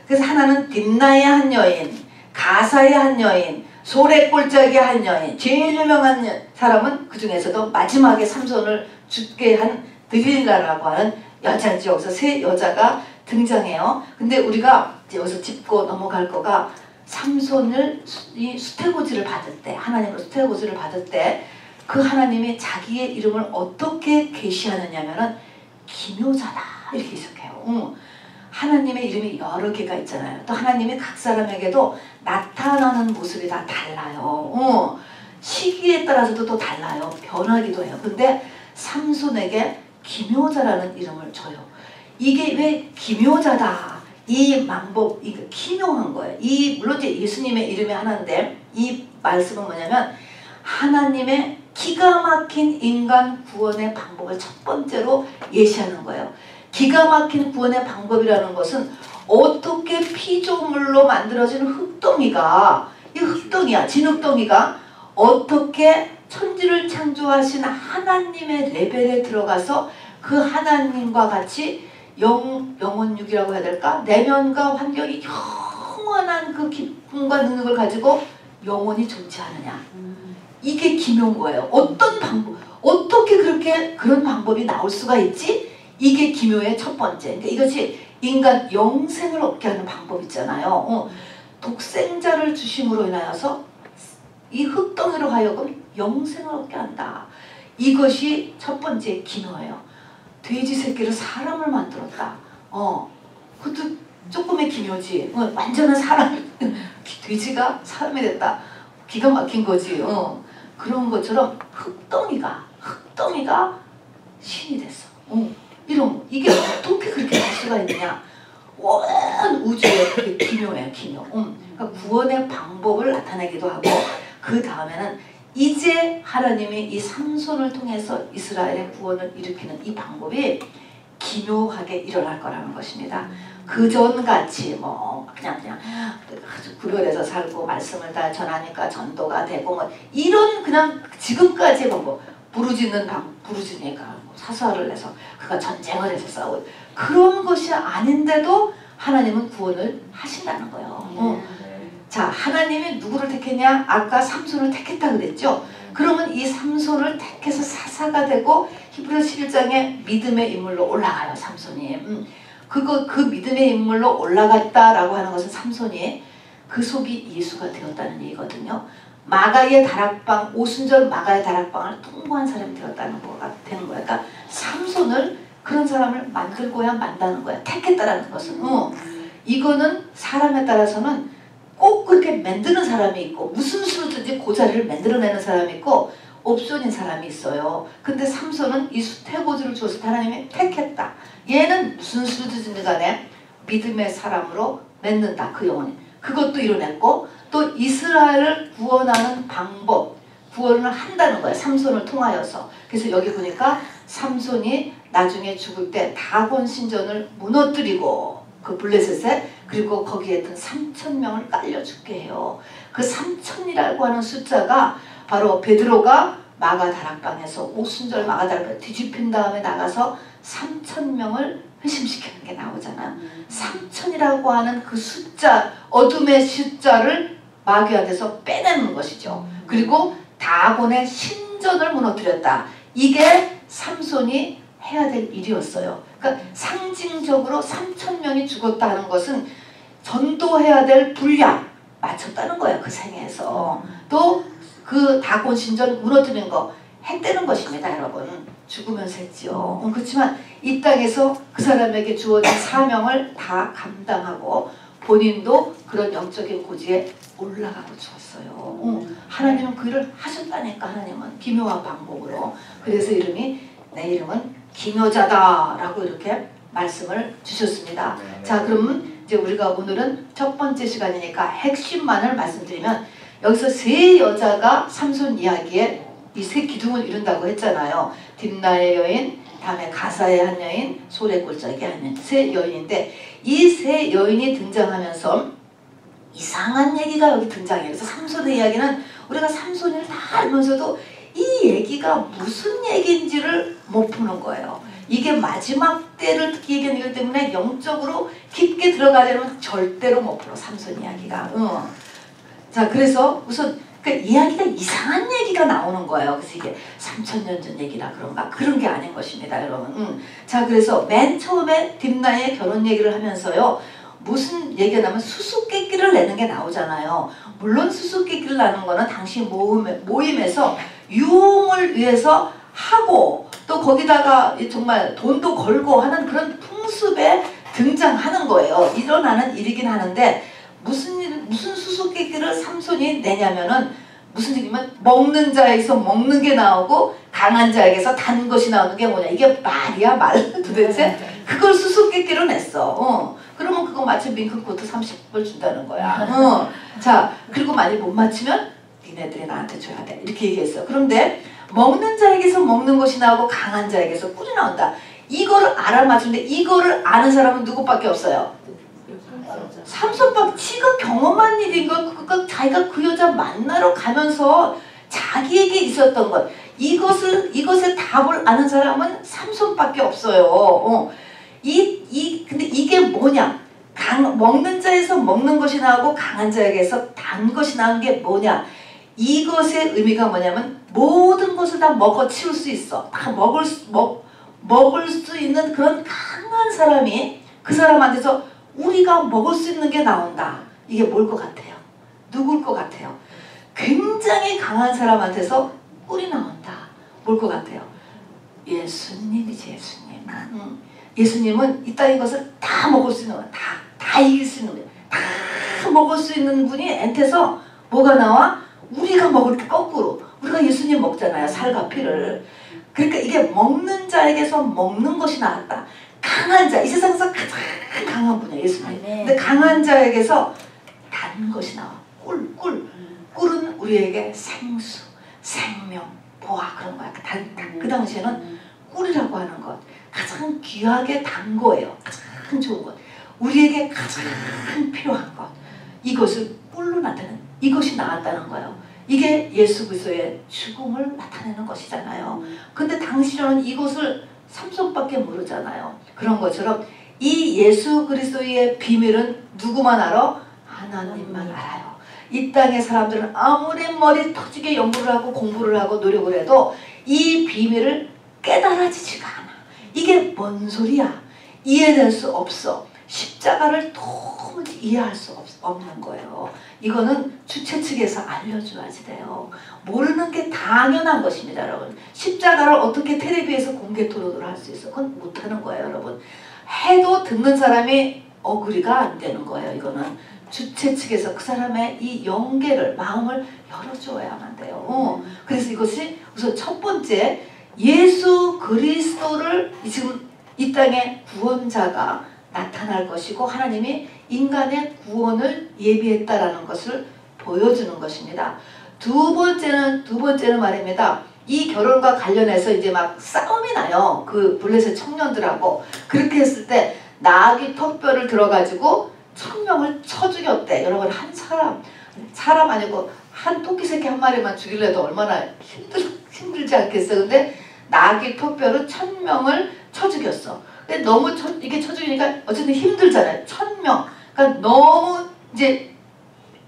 그래서 하나는 딥나의 한 여인, 가사의 한 여인, 소래골짜기의 한 여인, 제일 유명한 사람은 그 중에서도 마지막에 삼손을 죽게 한 드릴라라고 하는 여자지. 여기서 세 여자가 등장해요. 근데 우리가 이제 여기서 짚고 넘어갈 거가 삼손을 이 수태고지를 받을 때, 하나님으로 수태고지를 받을 때 그 하나님이 자기의 이름을 어떻게 계시하느냐면은 기묘자다 이렇게 시작해요. 하나님의 이름이 여러 개가 있잖아요. 또 하나님이 각 사람에게도 나타나는 모습이 다 달라요. 시기에 따라서도 또 달라요. 변하기도 해요. 근데 삼손에게 기묘자라는 이름을 줘요. 이게 왜 기묘자다. 이 방법, 이거 기묘한 거예요. 물론 이제 예수님의 이름이 하나인데 이 말씀은 뭐냐면 하나님의 기가 막힌 인간 구원의 방법을 첫 번째로 예시하는 거예요. 기가 막힌 구원의 방법이라는 것은 어떻게 피조물로 만들어진 흙덩이가, 이 흙덩이야, 진흙덩이가 어떻게 천지를 창조하신 하나님의 레벨에 들어가서 그 하나님과 같이 영혼육이라고 해야 될까? 내면과 환경이 영원한 그 기쁨과 능력을 가지고 영원히 존재하느냐. 이게 기묘한 거예요. 어떤 방법, 어떻게 그런 방법이 나올 수가 있지? 이게 기묘의 첫 번째. 그러니까 이것이 인간 영생을 얻게 하는 방법 있잖아요. 독생자를 주심으로 인하여서 이 흙덩이로 하여금 영생을 얻게 한다. 이것이 첫 번째 기묘예요. 돼지 새끼를 사람을 만들었다. 그것도 조금의 기묘지. 완전한 사람, 돼지가 사람이 됐다. 기가 막힌 거지. 그런 것처럼 흙덩이가 신이 됐어. 이게 어떻게 그렇게 될 수가 있느냐. 온 우주에 그게 기묘해요. 기묘. 그러니까 구원의 방법을 나타내기도 하고 그 다음에는 이제 하나님이 이 삼손을 통해서 이스라엘의 구원을 일으키는 이 방법이 기묘하게 일어날 거라는 것입니다. 그전같이 그냥 아주 구별해서 살고 말씀을 다 전하니까 전도가 되고 이런 그냥 지금까지의 방법, 부르짖으니까 사수화를 내서 그가 전쟁을 해서 싸우고 그런 것이 아닌데도 하나님은 구원을 하신다는 거예요. 자, 하나님이 누구를 택했냐? 아까 삼손을 택했다 그랬죠? 그러면 이 삼손을 택해서 사사가 되고 히브리서 11장에 믿음의 인물로 올라가요. 삼손이. 그 믿음의 인물로 올라갔다라고 하는 것은 삼손이 그 속이 예수가 되었다는 얘기거든요. 마가의 다락방, 오순절 마가의 다락방을 통과한 사람이 되었다는 거가 되는 거야. 그러니까 삼손을 그런 사람을 만들고야 만다는 거야. 택했다라는 것은. 이거는 사람에 따라서는 꼭 그렇게 만드는 사람이 있고 무슨 수로든지 그 자리를 만들어내는 사람이 있고 옵션인 사람이 있어요. 근데 삼손은 이 태고지를 주어서 하나님이 택했다. 얘는 무슨 수로든지 간에 믿음의 사람으로 맺는다. 그 영혼이. 그것도 이뤄냈고 또 이스라엘을 구원하는 방법, 구원을 한다는 거예요. 삼손을 통하여서. 그래서 여기 보니까 삼손이 나중에 죽을 때 다곤 신전을 무너뜨리고 그 블레셋에 그리고 거기에 든 3,000명을 깔려 죽게 해요. 그 3,000이라고 하는 숫자가 바로 베드로가 마가 다락방에서 오순절 마가 다락방 뒤집힌 다음에 나가서 3,000명을 회심시키는 게 나오잖아요. 3,000이라고 하는 그 숫자, 어둠의 숫자를 마귀한테서 빼내는 것이죠. 그리고 다곤의 신전을 무너뜨렸다. 이게 삼손이 해야 될 일이었어요. 그러니까 상징적으로 3,000명이 죽었다 하는 것은 전도해야 될 분량 맞췄다는 거예요. 그 생애에서. 또 그 다곤 신전 무너뜨리는 거 했다는 것입니다. 여러분. 죽으면서 했지요. 그렇지만 이 땅에서 그 사람에게 주어진 사명을 다 감당하고 본인도 그런 영적인 고지에 올라가고 주었어요. 하나님은 그 일을 하셨다니까. 하나님은 기묘한 방법으로. 그래서 내 이름은 기묘자다라고 이렇게 말씀을 주셨습니다. 자, 그러면 이제 우리가 오늘은 첫 번째 시간이니까 핵심만을 말씀드리면 여기서 세 여자가 삼손 이야기에 이 세 기둥을 이룬다고 했잖아요. 딥나의 여인, 다음에 가사의 한 여인, 소래 골짜기의 한 여인, 세 여인인데 이 세 여인이 등장하면서 이상한 얘기가 여기 등장해요. 그래서 삼손의 이야기는 우리가 삼손을 다 알면서도 이 얘기가 무슨 얘기인지를 못 푸는 거예요. 이게 마지막 때를 특히 얘기하는 거기 때문에 영적으로 깊게 들어가려면 절대로 못 풀어. 삼손 이야기가. 자, 그래서 우선 그러니까 이야기가 이상한 얘기가 나오는 거예요. 그래서 이게 3,000년 전 얘기라 그런가? 그런 게 아닌 것입니다, 여러분. 자, 그래서 맨 처음에 딥나의 결혼 얘기를 하면서요. 무슨 얘기가 나면 수수께끼를 내는 게 나오잖아요. 물론 수수께끼를 내는 거는 당시 모임에서 유흥을 위해서 하고 또 거기다가 정말 돈도 걸고 하는 그런 풍습에 등장하는 거예요. 일어나는 일이긴 하는데 무슨 수수께끼를 삼손이 내냐면은 무슨 얘기면 먹는 자에게서 먹는 게 나오고 강한 자에게서 단 것이 나오는 게 뭐냐. 이게 말이야 말 도대체? 그걸 수수께끼로 냈어. 그러면 그거 맞추면 링크코트 30불 준다는 거야. 자, 그리고 만약 못 맞추면 니네들이 나한테 줘야 돼. 이렇게 얘기했어. 그런데 먹는 자에게서 먹는 것이 나오고 강한 자에게서 꿀이 나온다. 이거를 알아맞추는데 이거를 아는 사람은 누구밖에 없어요. 삼손밖에. 지가 경험한 일인 것. 그러니까 자기가 그 여자 만나러 가면서 자기에게 있었던 것. 이것의 답을 아는 사람은 삼손밖에 없어요. 근데 이게 뭐냐? 먹는 자에서 먹는 것이 나오고 강한 자에게서 단 것이 나오는 게 뭐냐? 이것의 의미가 뭐냐면 모든 것을 다 먹어 치울 수 있어. 다 먹을 수 있는 그런 강한 사람이 그 사람한테서 우리가 먹을 수 있는 게 나온다. 이게 뭘 것 같아요? 누굴 것 같아요? 굉장히 강한 사람한테서 꿀이 나온다. 뭘 것 같아요? 예수님이지. 예수님. 예수님은 이 땅의 것을 다 먹을 수 있는 거야. 다 이길 수 있는 거야. 다 먹을 수 있는 분이 엔테서 뭐가 나와? 우리가 먹을 게 거꾸로. 우리가 예수님 먹잖아요. 살과 피를. 그러니까 이게 먹는 자에게서 먹는 것이 나왔다. 강한 자. 이 세상에서 가장 강한 분이야. 예수님. 근데 강한 자에게서 단 것이 나와. 꿀은 우리에게 생수, 생명, 보아 그런 거야. 그 당시에는 꿀이라고 하는 것. 가장 귀하게 단 거예요. 가장 좋은 것. 우리에게 가장 필요한 것. 이것을 꿀로 나타내는 이것이 나왔다는 거예요. 이게 예수 그리스도의 죽음을 나타내는 것이잖아요. 근데 당시로는 이것을 삼손밖에 모르잖아요. 그런 것처럼 이 예수 그리스도의 비밀은 누구만 알아? 하나님만 알아요. 이 땅의 사람들은 아무리 머리 터지게 연구를 하고 공부를 하고 노력을 해도 이 비밀을 깨달아지지가 않아. 이게 뭔 소리야? 이해될 수 없어. 십자가를 도무지 이해할 수 없는 거예요. 이거는 주체 측에서 알려줘야지 돼요. 모르는 게 당연한 것입니다, 여러분. 십자가를 어떻게 텔레비에서 공개 토론을 할 수 있어? 그건 못하는 거예요, 여러분. 해도 듣는 사람이 어그리가 안 되는 거예요. 이거는 주체 측에서 그 사람의 이 영계를, 마음을 열어줘야만 돼요. 그래서 이것이 우선 첫 번째, 예수 그리스도를 지금 이 땅의 구원자가 나타날 것이고 하나님이 인간의 구원을 예비했다라는 것을 보여주는 것입니다. 두 번째는 말입니다. 이 결혼과 관련해서 이제 막 싸움이 나요. 그 블레셋 청년들하고. 그렇게 했을 때 나귀 턱뼈를 들어가지고 1000명을 쳐 죽였대. 여러분, 한 사람 아니고 한 토끼 새끼 한 마리만 죽이려도 얼마나 힘들지 않겠어. 근데 나귀 턱뼈로 1000명을 쳐 죽였어. 근데 너무 이렇게 쳐 죽이니까 어쨌든 힘들잖아요. 1000명. 그러니까 너무 이제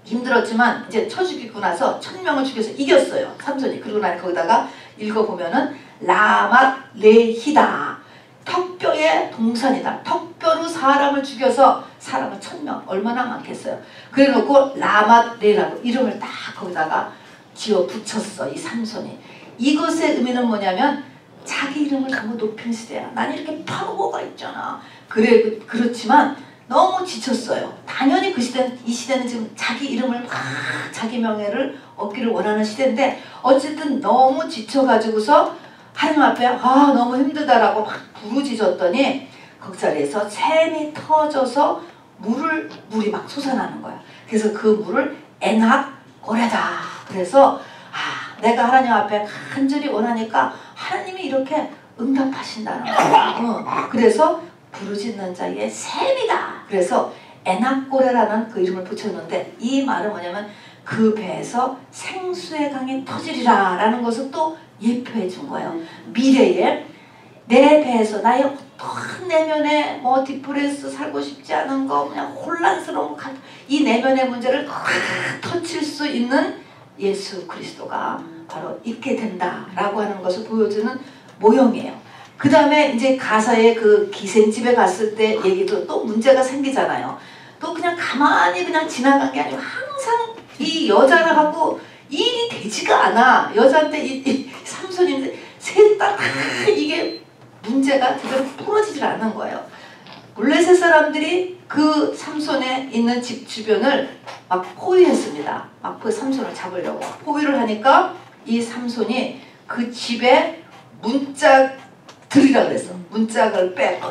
힘들었지만 이제 쳐 죽이고 나서 1000명을 죽여서 이겼어요. 삼손이. 그러고 나니 거기다가 읽어보면은 라맛 레히다. 턱뼈의 동산이다. 턱뼈로 사람을 죽여서 사람을 1000명. 얼마나 많겠어요. 그래놓고 라맛 레라고 이름을 딱 거기다가 지어 붙였어. 이 삼손이. 이것의 의미는 뭐냐면 자기 이름을 너무 높인 시대야. 난 이렇게 파워가 있잖아. 그렇지만 너무 지쳤어요. 당연히 이 시대는 지금 자기 이름을 막 자기 명예를 얻기를 원하는 시대인데 어쨌든 너무 지쳐가지고서 하나님 앞에 너무 힘들다라고 막 부르짖었더니 그 자리에서 샘이 터져서 물이 막 솟아나는 거야. 그래서 그 물을 에낙고레다. 그래서 내가 하나님 앞에 간절히 원하니까 하나님이 이렇게 응답하신다는 거야. 그래서 부르짖는 자의 샘이다. 그래서 에낙고레라는 그 이름을 붙였는데 이 말은 뭐냐면 그 배에서 생수의 강이 터지리라 라는 것을 또 예표해 준 거예요. 미래에 내 배에서 나의 어떤 내면의 디프레스 살고 싶지 않은 거 그냥 혼란스러운 이 내면의 문제를 터칠 수 있는 예수 그리스도가 바로 있게 된다라고 하는 것을 보여주는 모형이에요. 그 다음에 이제 가사의 그 기생집에 갔을 때 얘기도 또 문제가 생기잖아요. 또 그냥 가만히 그냥 지나간 게 아니고 항상 이 여자하고 일이 되지가 않아. 여자한테 이 삼손인데 셋 다 이게 문제가 제대로 풀어지질 않는 거예요. 블레셋 사람들이 그 삼손에 있는 집 주변을 막 포위했습니다. 막 그 삼손을 잡으려고 포위를 하니까 이 삼손이 그 집에 문짝들이라 그랬어. 문짝을 빼고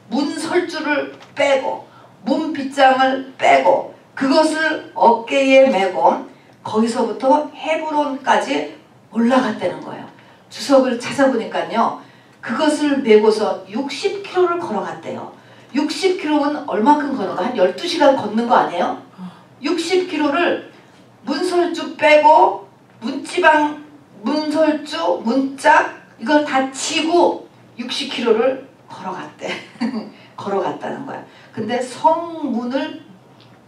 문설주를 빼고 문빗장을 빼고 그것을 어깨에 메고 거기서부터 헤브론까지 올라갔다는 거예요. 주석을 찾아보니까요. 그것을 메고서 60km를 걸어갔대요. 60km면 얼마큼 걷는 거? 한 12시간 걷는 거 아니에요? 60km를 문설주 빼고 문지방, 문설주, 문짝 이걸 다 치고 60km를 걸어갔대. 걸어갔다는 거야. 근데 성문을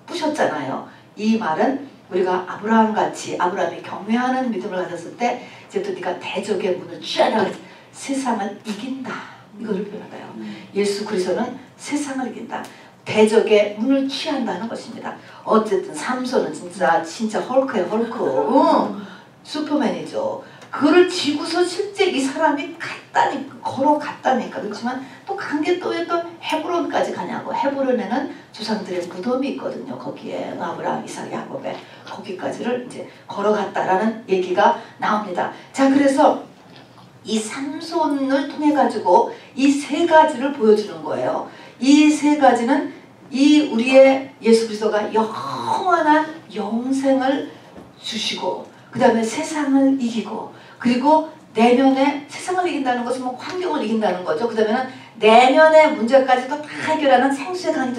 부셨잖아요. 이 말은 우리가 아브라함같이 아브라함이 경외하는 믿음을 가졌을 때 이제 또 네가 대적의 문을 취하라 세상을 이긴다. 이거를 표현해요. 예수 그리스도는 세상을 이긴다. 대적의 문을 취한다는 것입니다. 어쨌든 삼손은 진짜 헐크예요. 헐크. 슈퍼맨이죠. 그거를 지고서 실제 이 사람이 갔다니까 걸어갔다니까. 그렇지만 또 간 게 또 왜 또 헤브론까지 가냐고. 헤브론에는 조상들의 무덤이 있거든요. 거기에 아브라함, 이삭, 야곱의 거기까지를 이제 걸어갔다라는 얘기가 나옵니다. 자, 그래서 이 삼손을 통해 가지고 이 세 가지를 보여주는 거예요. 이 세 가지는 이 우리의 예수 그리스도가 영원한 영생을 주시고 그 다음에 세상을 이기고 그리고 내면에 세상을 이긴다는 것은 뭐 환경을 이긴다는 거죠. 그 다음에는 내면의 문제까지도 다 해결하는 생수의 강이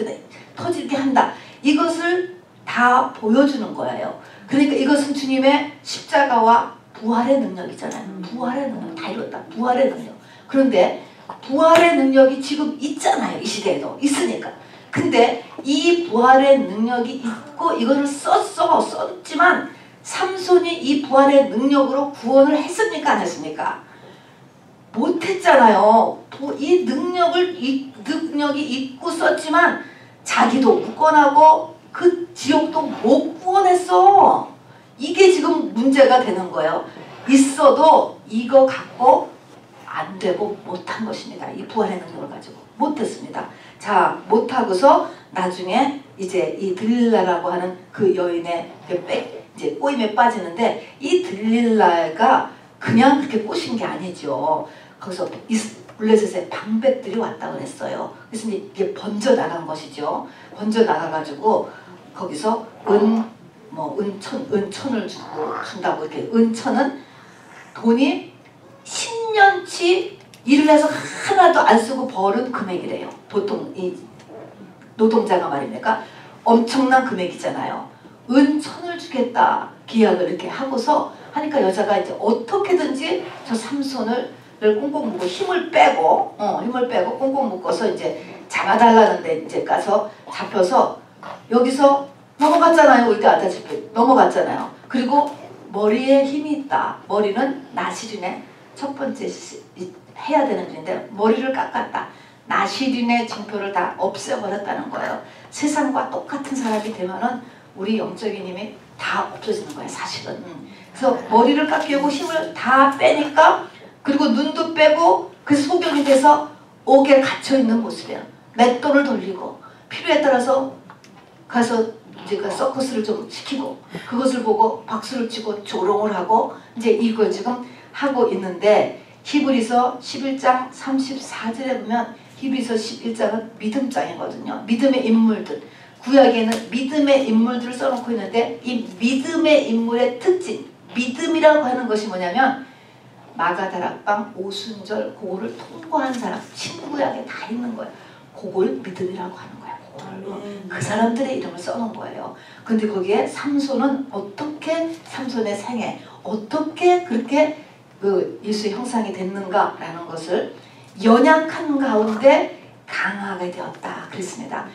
터지게 한다. 이것을 다 보여주는 거예요. 그러니까 이것은 주님의 십자가와 부활의 능력이잖아요. 부활의 능력 다 이뤘다. 부활의 능력. 그런데 부활의 능력이 지금 있잖아요. 이 시대에도 있으니까. 근데 이 부활의 능력이 있고 이거를 썼지만 삼손이 이 부활의 능력으로 구원을 했습니까? 안 했습니까? 못했잖아요. 이 능력이 있고 썼지만 자기도 굳건하고 그 지역도 못 구원했어. 이게 지금 문제가 되는 거예요. 있어도 이거 갖고 안 되고 못한 것입니다. 이 부활의 능력을 가지고 못했습니다. 자, 못하고서 나중에 이제 이 들릴라라고 하는 그 여인의 이제 꼬임에 빠지는데 이 들릴라가 그냥 그렇게 꼬신 게 아니죠. 거기서 블레셋의 방백들이 왔다고 그랬어요. 그래서 이게 번져 나간 것이죠. 번져 나가가지고 거기서 은천을 준다고. 이렇게 은천은 돈이 10년치 일을 해서 하나도 안 쓰고 벌은 금액이래요. 보통 이 노동자가 말입니까? 엄청난 금액이잖아요. 은천을 주겠다 계약을 이렇게 하고서 하니까 여자가 이제 어떻게든지 저 삼손을 꽁꽁 묶고 힘을 빼고 꽁꽁 묶어서 이제 잡아달라는데 이제 가서 잡혀서 여기서 넘어갔잖아요. 우리 때 알다시피 넘어갔잖아요. 그리고 머리에 힘이 있다. 머리는 나시린의 첫 번째 해야 되는 일인데 머리를 깎았다. 나시린의 징표를 다 없애버렸다는 거예요. 세상과 똑같은 사람이 되면은 우리 영적인 힘이 다 없어지는 거예요. 사실은. 그래서 머리를 깎이고 힘을 다 빼니까 그리고 눈도 빼고 그 소경이 돼서 옥에 갇혀있는 모습이에요. 맷돌을 돌리고 필요에 따라서 가서 이제 그 서커스를 좀 시키고 그것을 보고 박수를 치고 조롱을 하고 이제 이걸 지금 하고 있는데 히브리서 11장 34절에 보면 히브리서 11장은 믿음장이거든요. 믿음의 인물들. 구약에는 믿음의 인물들을 써놓고 있는데 이 믿음의 인물의 특징, 믿음이라고 하는 것이 뭐냐면 마가다락방, 오순절, 그거를 통과한 사람, 신구약에 다 있는 거예요. 그걸 믿음이라고 하는 거예요. 그 사람들의 이름을 써놓은 거예요. 근데 거기에 삼손은 어떻게 삼손의 생애, 어떻게 그렇게 그 예수의 형상이 됐는가라는 것을 연약한 가운데 강하게 되었다 그랬습니다.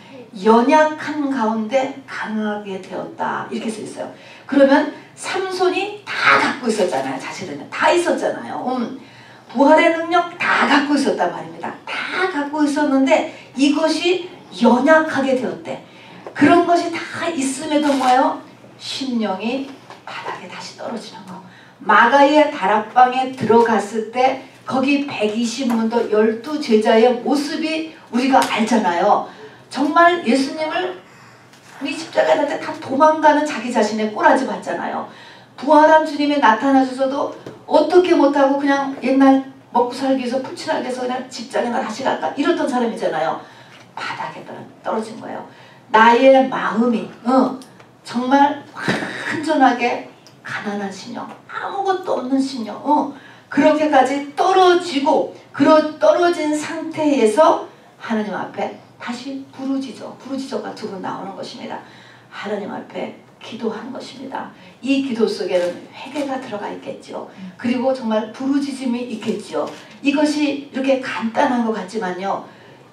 연약한 가운데 강하게 되었다 이렇게 써 있어요. 그러면 삼손이 다 갖고 있었잖아요. 자신은 다 있었잖아요. 부활의 능력 다 갖고 있었단 말입니다. 다 갖고 있었는데 이것이 연약하게 되었대. 그런 것이 다 있음에도 뭐예요? 심령이 바닥에 다시 떨어지는 거. 마가의 다락방에 들어갔을 때 거기 120문도 12제자의 모습이 우리가 알잖아요. 정말 예수님을 이 십자가에 다 도망가는 자기 자신의 꼬라지 봤잖아요. 부활한 주님이 나타나셔서도 어떻게 못하고 그냥 옛날 먹고 살기 위해서 푸치하게 해서 그냥 직장에나 다시 갈까 이랬던 사람이잖아요. 바닥에 떨어진 거예요. 나의 마음이 정말 한전하게 가난한 신령, 아무것도 없는 신령, 그렇게까지 떨어지고 떨어진 상태에서 하나님 앞에 다시 부르짖어가 두 번 나오는 것입니다. 하나님 앞에 기도한 것입니다. 이 기도 속에는 회개가 들어가 있겠죠. 그리고 정말 부르짖음이 있겠죠. 이것이 이렇게 간단한 것 같지만요.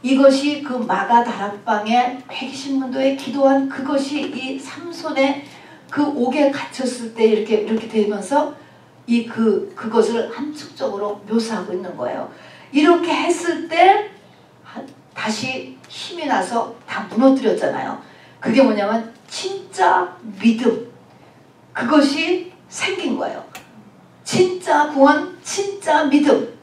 이것이 그 마가 다락방에 120문도에 기도한 그것이 이 삼손의 그 옥에 갇혔을 때 이렇게 되면서 그것을 함축적으로 묘사하고 있는 거예요. 이렇게 했을 때 다시 힘이 나서 다 무너뜨렸잖아요. 그게 뭐냐면 진짜 믿음, 그것이 생긴 거예요. 진짜 구원, 진짜 믿음,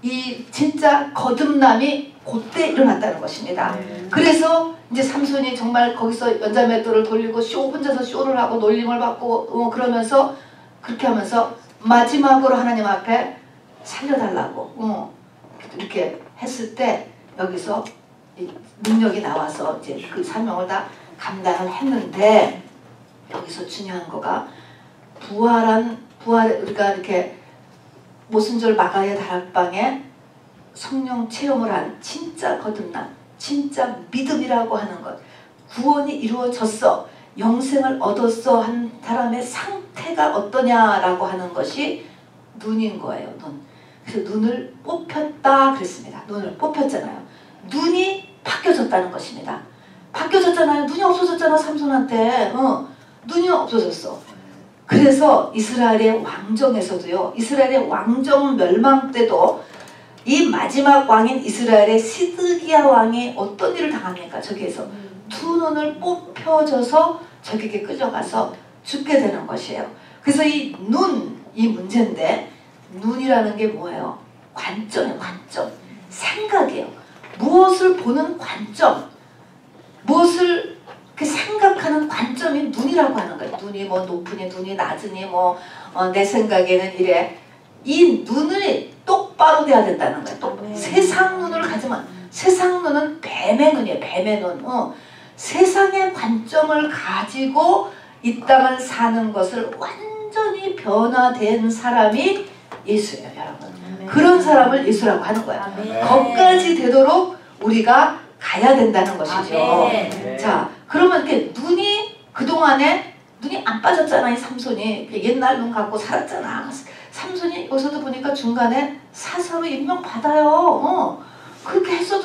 이 진짜 거듭남이 그때 일어났다는 것입니다. 그래서 이제 삼손이 정말 거기서 연자맷돌을 돌리고 혼자서 쇼를 하고 놀림을 받고 그러면서 그렇게 하면서 마지막으로 하나님 앞에 살려달라고 이렇게 했을 때 여기서 능력이 나와서 이제 그 사명을 다 감당을 했는데, 여기서 중요한 거가 우리가 이렇게 모순절 마가의 다락방에 성령 체험을 한 진짜 거듭남, 진짜 믿음이라고 하는 것, 구원이 이루어졌어, 영생을 얻었어 한 사람의 상태가 어떠냐라고 하는 것이 눈인 거예요. 눈. 그래서 눈을 뽑혔다 그랬습니다. 눈을 뽑혔잖아요. 눈이 바뀌어졌다는 것입니다. 바뀌어졌잖아요. 눈이 없어졌잖아, 삼손한테. 눈이 없어졌어. 그래서 이스라엘의 왕정에서도요, 이스라엘의 왕정 멸망 때도 이 마지막 왕인 이스라엘의 시드기야 왕이 어떤 일을 당합니까? 저기에서 두 눈을 뽑혀져서 저기에 끌려가서 죽게 되는 것이에요. 그래서 이 문제인데, 눈이라는 게 뭐예요? 관점이에요. 관점. 생각이에요. 무엇을 보는 관점, 무엇을 생각하는 관점이 눈이라고 하는 거예요. 눈이 뭐 높으니 눈이 낮으니 내 생각에는 이래. 이 눈을 똑바로 돼야 된다는 거예요. 세상 눈을 가지면, 세상 눈은 뱀의 눈이에요. 뱀의 눈. 세상의 관점을 가지고 이 땅을 사는 것을 완전히 변화된 사람이 예수예요, 여러분. 그런 사람을 예수라고 하는 거예요. 거기까지 되도록 우리가 가야 된다는 것이죠. 자, 그러면 이렇게 눈이 그동안에 눈이 안 빠졌잖아, 이 삼손이. 옛날 눈 갖고 살았잖아. 삼손이 여기서도 보니까 중간에 사사로 임명받아요. 그렇게 했어도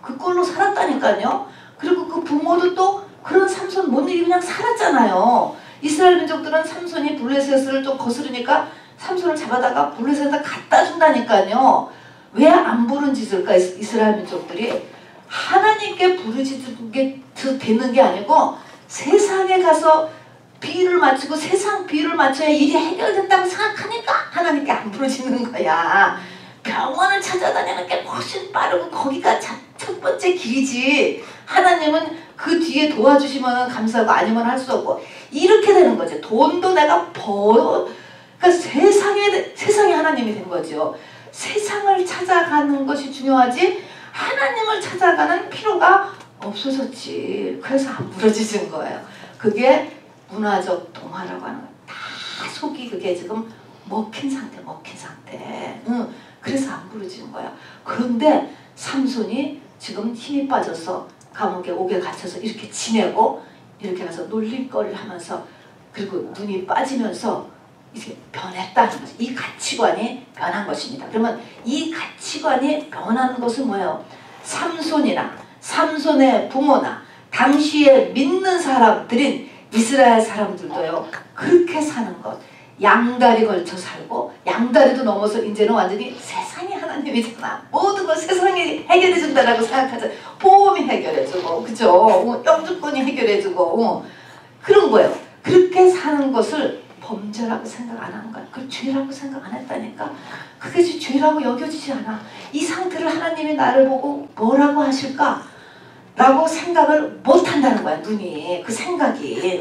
그걸로 살았다니까요. 그리고 그 부모도 또 그런 삼손 못 이기고 그냥 살았잖아요. 이스라엘 민족들은 삼손이 블레셋을 좀 거스르니까 삼손을 잡아다가 블레셋에다 갖다 준다니까요. 왜 안 부르짖을까, 이스라엘 민족들이? 하나님께 부르짖게 되는 게 아니고 세상에 가서 비유를 맞추고 세상 비유를 맞춰야 일이 해결된다고 생각하니까 하나님께 안 부르짖는 거야. 병원을 찾아다니는 게 훨씬 빠르고 거기가 첫 번째 길이지. 하나님은 그 뒤에 도와주시면 감사하고 아니면 할 수 없고 이렇게 되는 거지. 돈도 내가 그러니까 세상이 하나님이 된 거죠. 세상을 찾아가는 것이 중요하지 하나님을 찾아가는 필요가 없어졌지. 그래서 안 부러지는 거예요. 그게 문화적 동화라고 하는 거예요. 다 속이 그게 지금 먹힌 상태. 그래서 안 부러지는 거야. 그런데 삼손이 지금 힘이 빠져서 감옥에 옥에 갇혀서 이렇게 지내고 이렇게 가서 놀림거리를 하면서 그리고 눈이 빠지면서 이게 변했다는 거죠. 이 가치관이 변한 것입니다. 그러면 이 가치관이 변한 것은 뭐예요? 삼손이나 삼손의 부모나 당시에 믿는 사람들인 이스라엘 사람들도요. 그렇게 사는 것. 양다리 걸쳐 살고 양다리도 넘어서 이제는 완전히 세상이 하나님이잖아. 모든 걸 세상이 해결해 준다라고 생각하잖아. 보험이 해결해주고 그죠? 영주권이 해결해주고 그런 거예요. 그렇게 사는 것을 범죄라고 생각 안 하는 거야. 그걸 죄라고 생각 안 했다니까. 그게 죄라고 여겨지지 않아. 이 상태를 하나님이 나를 보고 뭐라고 하실까? 라고 생각을 못 한다는 거야. 눈이. 그 생각이.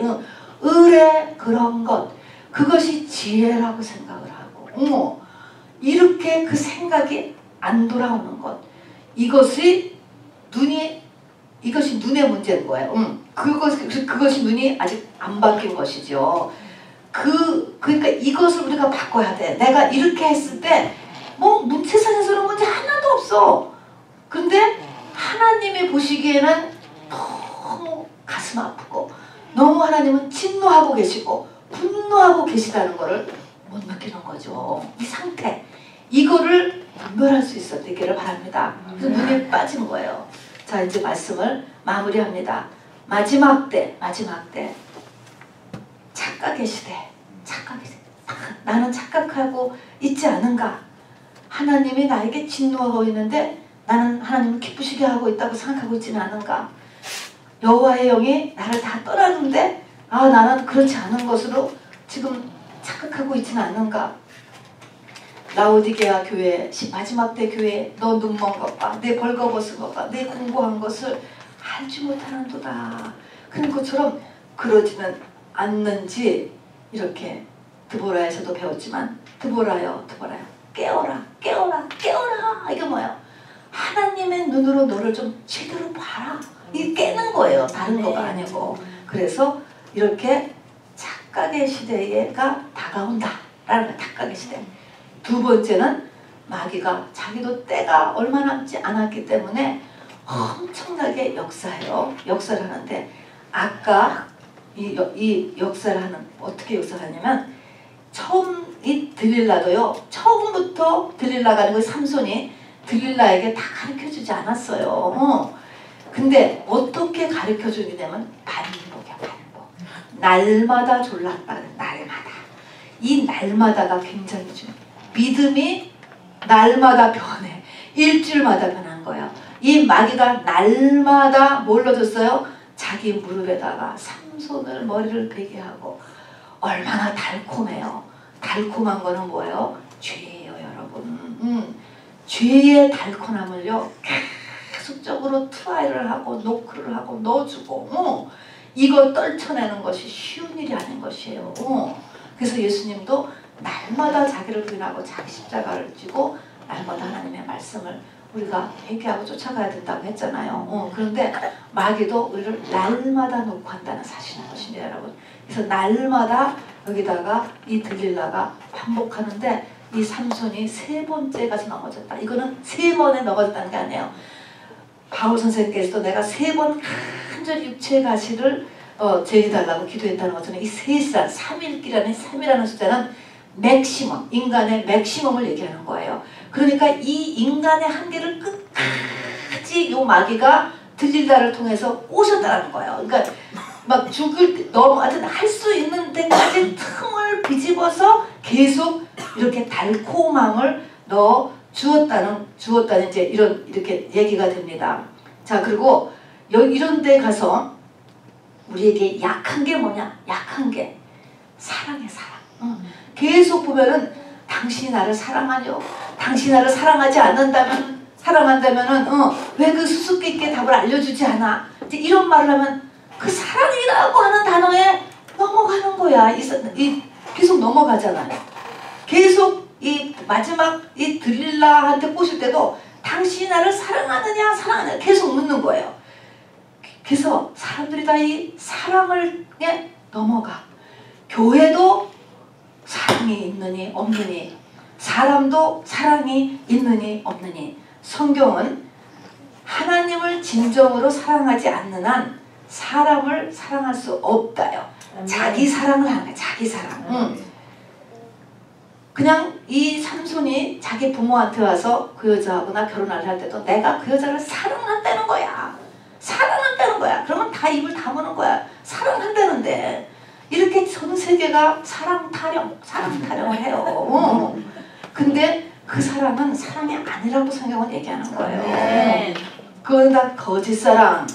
의뢰 그런 것. 그것이 지혜라고 생각을 하고 이렇게 그 생각이 안 돌아오는 것. 이것이 눈의 문제인 거예요. 그것이 눈이 아직 안 바뀐 것이죠. 그러니까 이것을 우리가 바꿔야 돼. 내가 이렇게 했을 때 세상에서는 문제 하나도 없어. 근데 하나님이 보시기에는 너무 가슴 아프고 너무 하나님은 진노하고 계시고 분노하고 계시다는 것을 못 느끼는 거죠. 이 상태. 이거를 분별할 수 있었기를 바랍니다. 그래서 눈에 빠진 거예요. 자, 이제 말씀을 마무리합니다. 마지막 때 착각의 시대. 나는 착각하고 있지 않은가? 하나님이 나에게 진노하고 있는데 나는 하나님을 기쁘시게 하고 있다고 생각하고 있지는 않은가? 여호와의 영이 나를 다 떠나는데 나는 그렇지 않은 것으로 지금 착각하고 있지는 않는가? 라오디게아 교회, 마지막 때 교회, 너 눈먼 것과 내 벌거벗은 것과 내 공고한 것을 알지 못하는도다. 그런 것처럼 그러지는 않는지 이렇게 드보라에서도 배웠지만 드보라여 깨어라 이게 뭐예요? 하나님의 눈으로 너를 좀 제대로 봐라. 이게 깨는 거예요. 다른 거가 아니고. 그래서 이렇게 착각의 시대가 다가온다 라는 거예요. 착각의 시대. 두 번째는 마귀가 자기도 때가 얼마 남지 않았기 때문에 엄청나게 역사해요. 역사를 하는데 아까 이 역사를 하는 어떻게 역사를 하냐면 이 들릴라도요. 처음부터 들릴라가 아니고 삼손이 들릴라에게 다 가르쳐주지 않았어요. 근데 어떻게 가르쳐주냐면 반복이야. 반복. 날마다 졸랐다. 날마다. 이 날마다가 굉장히 중요해. 믿음이 날마다 변해. 일주일마다 변한 거예요. 이 마귀가 날마다 뭘 넣어줬어요? 자기 무릎에다가 삼손을 머리를 베게 하고. 얼마나 달콤해요. 달콤한 거는 뭐예요? 죄예요, 여러분. 죄의 달콤함을요 계속적으로 트라이를 하고 노크를 하고 넣어주고 이거 떨쳐내는 것이 쉬운 일이 아닌 것이에요. 그래서 예수님도 날마다 자기를 부인하고 자기 십자가를 지고 날마다 하나님의 말씀을 우리가 회개하고 쫓아가야 된다고 했잖아요. 그런데 마귀도 우리를 날마다 녹화한다는 사실인 것입니다, 여러분. 그래서 날마다 여기다가 이 들릴라가 반복하는데 이 삼손이 세 번째 가서 넘어졌다. 이거는 세 번에 넘어졌다는 게 아니에요. 바울 선생님께서도 내가 세 번 간절히 육체의 가시를 제해달라고 기도했다는 것처럼 이 세시란 3일이라는 숫자는 맥시멈, 인간의 맥시멈을 얘기하는 거예요. 그러니까 이 인간의 한계를 끝까지 요 마귀가 들릴라를 통해서 꼬셨다는 거예요. 그러니까 막 하여튼 할 수 있는 데까지 틈을 뒤집어서 계속 이렇게 달콤함을 넣어 주었다는 이제 이렇게 얘기가 됩니다. 자, 그리고 이런 데 가서 우리에게 약한 게 뭐냐? 약한 게 사랑이야, 사랑. 계속 보면은 당신이 나를 사랑하죠? 당신이 나를 사랑하지 않는다면 사랑한다면은 왜 그 수수께끼의 답을 알려주지 않아? 이제 이런 말을 하면 그 사랑이라고 하는 단어에 넘어가는 거야. 계속 넘어가잖아요. 계속 이 마지막 이 들릴라한테 꼬실 때도 당신이 나를 사랑하느냐 계속 묻는 거예요. 그래서 사람들이 다 이 사랑을 넘어가. 교회도 사랑이 있느니 없느니, 사람도 사랑이 있느니 없느니, 성경은 하나님을 진정으로 사랑하지 않는 한 사람을 사랑할 수 없다요. 자기 사랑을 하는 거야. 자기 사랑. 그냥 이 삼손이 자기 부모한테 와서 그 여자하고 나 결혼을 할 때도 내가 그 여자를 사랑한다는 거야. 사랑한다는 거야. 그러면 다 입을 다무는 거야. 사랑한다는데. 이렇게 전 세계가 사랑 타령을 해요. 근데 그 사랑은 사랑이 아니라고 성경은 얘기하는 거예요. 그건 다 거짓사랑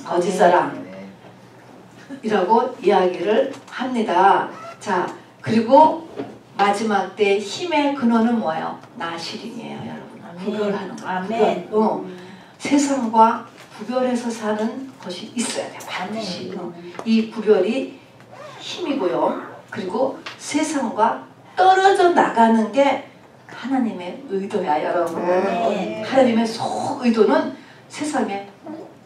이라고 이야기를 합니다. 자, 그리고 마지막 때 힘의 근원은 뭐예요? 나실인이에요, 여러분. 구별하는 거. 아멘. 세상과 구별해서 사는 것이 있어야 돼요. 반드시. 이 구별이 힘이고요. 그리고 세상과 떨어져 나가는 게 하나님의 의도야, 여러분. 하나님의 속 의도는 세상의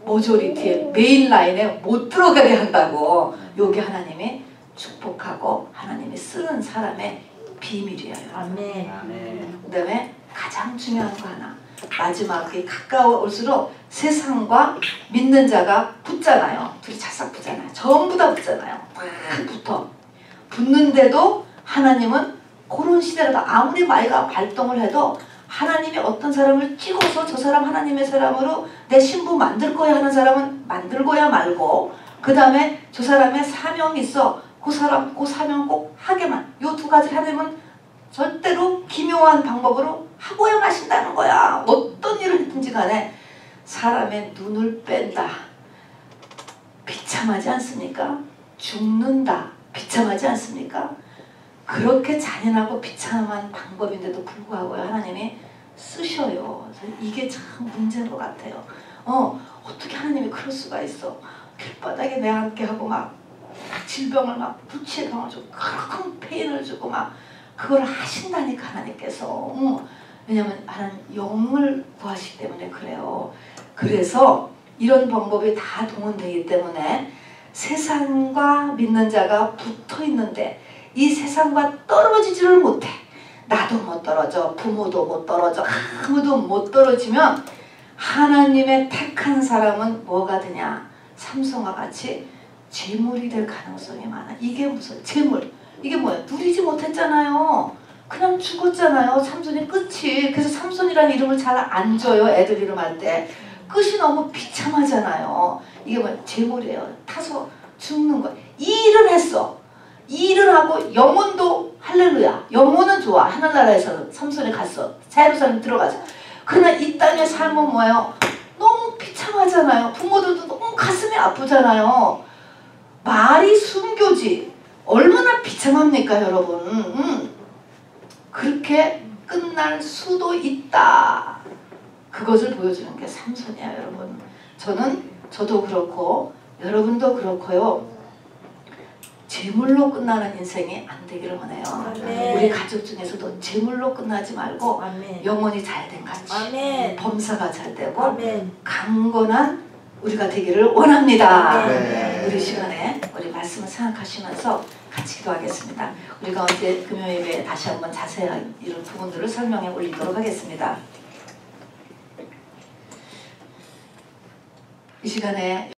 모조리티에 메인 라인에 못 들어가게 한다고. 요게 하나님이 축복하고 하나님이 쓰는 사람의 비밀이에요. 아멘. 그 다음에 가장 중요한 거 하나. 마지막에 가까워올수록 세상과 믿는 자가 붙잖아요. 둘이 찰싹 붙잖아요. 전부 다 붙잖아요. 막 붙어. 붙는데도 하나님은 그런 시대라도 아무리 마이가 발동을 해도 하나님이 어떤 사람을 찍어서 저 사람 하나님의 사람으로 내 신부 만들 거야 하는 사람은 만들고야 말고, 그 다음에 저 사람의 사명이 있어. 그 사람 그 사명 꼭 하게만. 요 두 가지 하나님은 절대로 기묘한 방법으로 하고야 마신다는 거야. 어떤 일을 했든지 간에 사람의 눈을 뺀다. 비참하지 않습니까? 죽는다. 비참하지 않습니까? 그렇게 잔인하고 비참한 방법인데도 불구하고 하나님이 쓰셔요. 이게 참 문제인 것 같아요. 어떻게 하나님이 그럴 수가 있어. 길바닥에 내 함께 하고 막 질병을 막 부치의 병을 주고 큰 페인을 주고 막 그걸 하신다니까 하나님께서. 왜냐하면 하나님 영을 구하시기 때문에 그래요. 그래서 이런 방법이 다 동원되기 때문에 세상과 믿는 자가 붙어 있는데 이 세상과 떨어지지를 못해. 나도 못 떨어져. 부모도 못 떨어져. 아무도 못 떨어지면 하나님의 택한 사람은 뭐가 되냐. 삼손과 같이 재물이 될 가능성이 많아. 이게 무슨 재물. 이게 뭐야. 누리지 못했잖아요. 그냥 죽었잖아요. 삼손이 끝이. 그래서 삼손이라는 이름을 잘 안 줘요. 애들 이름 할 때. 끝이 너무 비참하잖아요. 이게 뭐야. 재물이에요. 타서 죽는 거야. 이 일은 했어. 이 일을 하고 영혼도 할렐루야. 영혼은 좋아. 하늘나라에서는 삼손이 갔어. 예루살렘 들어가서. 그러나 이 땅의 삶은 뭐예요? 너무 비참하잖아요. 부모들도 너무 가슴이 아프잖아요. 말이 순교지. 얼마나 비참합니까, 여러분. 그렇게 끝날 수도 있다. 그것을 보여주는 게 삼손이야, 여러분. 저도 그렇고 여러분도 그렇고요. 재물로 끝나는 인생이 안 되기를 원해요. 아멘. 우리 가족 중에서도 재물로 끝나지 말고 아멘. 영혼이 잘된 가치, 아멘. 범사가 잘 되고 아멘. 강건한 우리가 되기를 원합니다. 아멘. 우리 시간에 우리 말씀을 생각하시면서 같이 기도하겠습니다. 우리가 언제 금요 예배에 다시 한번 자세한 이런 부분들을 설명해 올리도록 하겠습니다. 이 시간에